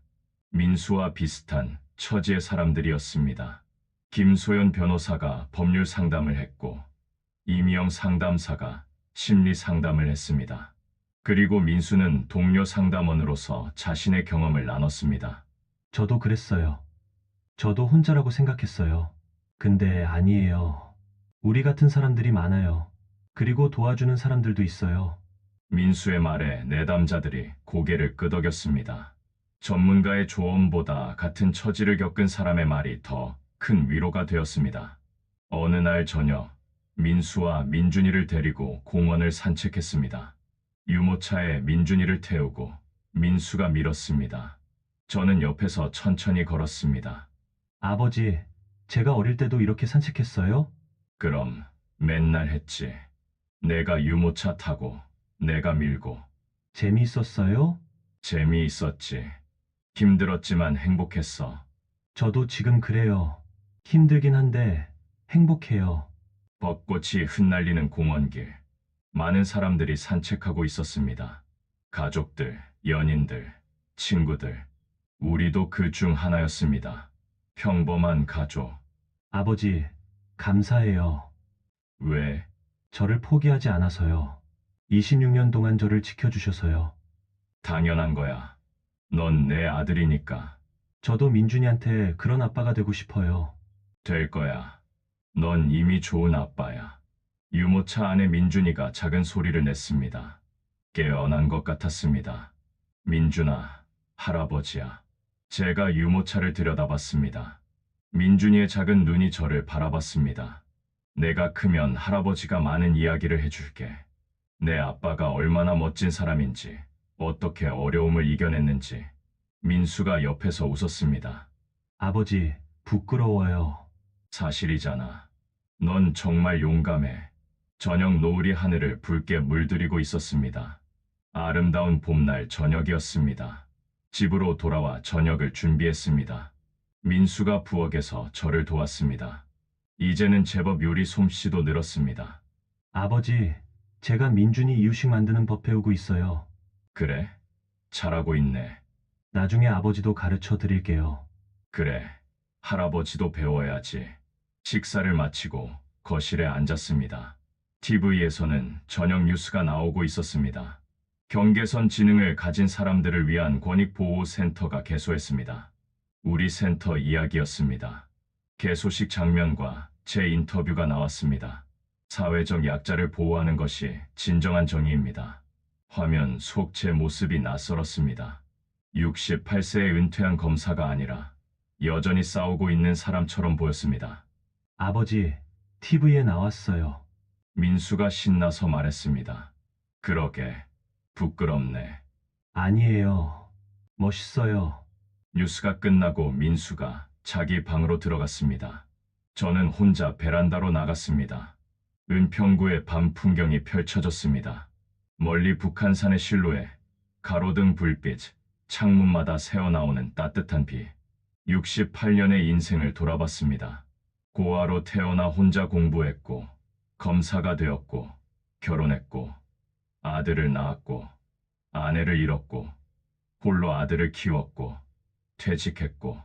민수와 비슷한 처지의 사람들이었습니다. 김소연 변호사가 법률 상담을 했고, 이미영 상담사가 심리 상담을 했습니다. 그리고 민수는 동료 상담원으로서 자신의 경험을 나눴습니다. 저도 그랬어요. 저도 혼자라고 생각했어요. 근데 아니에요. 우리 같은 사람들이 많아요. 그리고 도와주는 사람들도 있어요. 민수의 말에 내담자들이 고개를 끄덕였습니다. 전문가의 조언보다 같은 처지를 겪은 사람의 말이 더 큰 위로가 되었습니다. 어느 날 저녁, 민수와 민준이를 데리고 공원을 산책했습니다. 유모차에 민준이를 태우고 민수가 밀었습니다. 저는 옆에서 천천히 걸었습니다. 아버지, 제가 어릴 때도 이렇게 산책했어요? 그럼 맨날 했지. 내가 유모차 타고 내가 밀고. 재미있었어요? 재미있었지. 힘들었지만 행복했어. 저도 지금 그래요. 힘들긴 한데 행복해요. 벚꽃이 흩날리는 공원길. 많은 사람들이 산책하고 있었습니다. 가족들, 연인들, 친구들. 우리도 그 중 하나였습니다. 평범한 가족. 아버지, 감사해요. 왜? 저를 포기하지 않아서요. 26년 동안 저를 지켜주셔서요. 당연한 거야. 넌 내 아들이니까. 저도 민준이한테 그런 아빠가 되고 싶어요. 될 거야. 넌 이미 좋은 아빠야. 유모차 안에 민준이가 작은 소리를 냈습니다. 깨어난 것 같았습니다. 민준아, 할아버지야. 제가 유모차를 들여다봤습니다. 민준이의 작은 눈이 저를 바라봤습니다. 내가 크면 할아버지가 많은 이야기를 해줄게. 내 아빠가 얼마나 멋진 사람인지, 어떻게 어려움을 이겨냈는지. 민수가 옆에서 웃었습니다. 아버지, 부끄러워요. 사실이잖아. 넌 정말 용감해. 저녁 노을이 하늘을 붉게 물들이고 있었습니다. 아름다운 봄날 저녁이었습니다. 집으로 돌아와 저녁을 준비했습니다. 민수가 부엌에서 저를 도왔습니다. 이제는 제법 요리 솜씨도 늘었습니다. 아버지, 제가 민준이 이유식 만드는 법 배우고 있어요. 그래? 잘하고 있네. 나중에 아버지도 가르쳐 드릴게요. 그래. 할아버지도 배워야지. 식사를 마치고 거실에 앉았습니다. TV에서는 저녁 뉴스가 나오고 있었습니다. 경계선 지능을 가진 사람들을 위한 권익보호센터가 개소했습니다. 우리 센터 이야기였습니다. 개소식 장면과 제 인터뷰가 나왔습니다. 사회적 약자를 보호하는 것이 진정한 정의입니다. 화면 속 제 모습이 낯설었습니다. 68세에 은퇴한 검사가 아니라 여전히 싸우고 있는 사람처럼 보였습니다. 아버지, TV에 나왔어요. 민수가 신나서 말했습니다. 그러게, 부끄럽네. 아니에요. 멋있어요. 뉴스가 끝나고 민수가 자기 방으로 들어갔습니다. 저는 혼자 베란다로 나갔습니다. 은평구의 밤 풍경이 펼쳐졌습니다. 멀리 북한산의 실루엣, 가로등 불빛, 창문마다 새어나오는 따뜻한 비. 68년의 인생을 돌아봤습니다. 고아로 태어나 혼자 공부했고, 검사가 되었고, 결혼했고, 아들을 낳았고, 아내를 잃었고, 홀로 아들을 키웠고, 퇴직했고,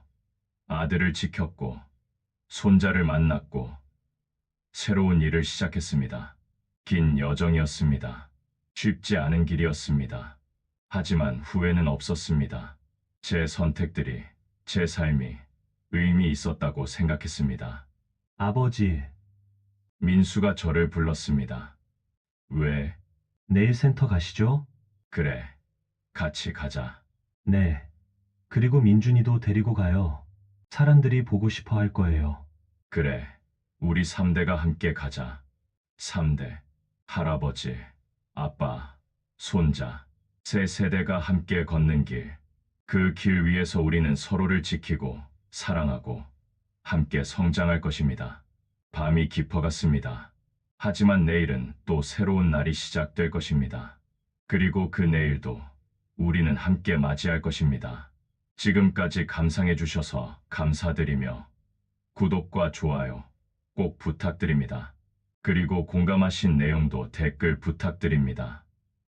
아들을 지켰고, 손자를 만났고, 새로운 일을 시작했습니다. 긴 여정이었습니다. 쉽지 않은 길이었습니다. 하지만 후회는 없었습니다. 제 선택들이, 제 삶이 의미 있었다고 생각했습니다. 아버지, 민수가 저를 불렀습니다. 왜? 내일 센터 가시죠? 그래. 같이 가자. 네. 그리고 민준이도 데리고 가요. 사람들이 보고 싶어 할 거예요. 그래. 우리 3대가 함께 가자. 3대. 할아버지, 아빠, 손자. 세 세대가 함께 걷는 길. 그 길 위에서 우리는 서로를 지키고, 사랑하고, 함께 성장할 것입니다. 밤이 깊어갔습니다. 하지만 내일은 또 새로운 날이 시작될 것입니다. 그리고 그 내일도 우리는 함께 맞이할 것입니다. 지금까지 감상해 주셔서 감사드리며 구독과 좋아요 꼭 부탁드립니다. 그리고 공감하신 내용도 댓글 부탁드립니다.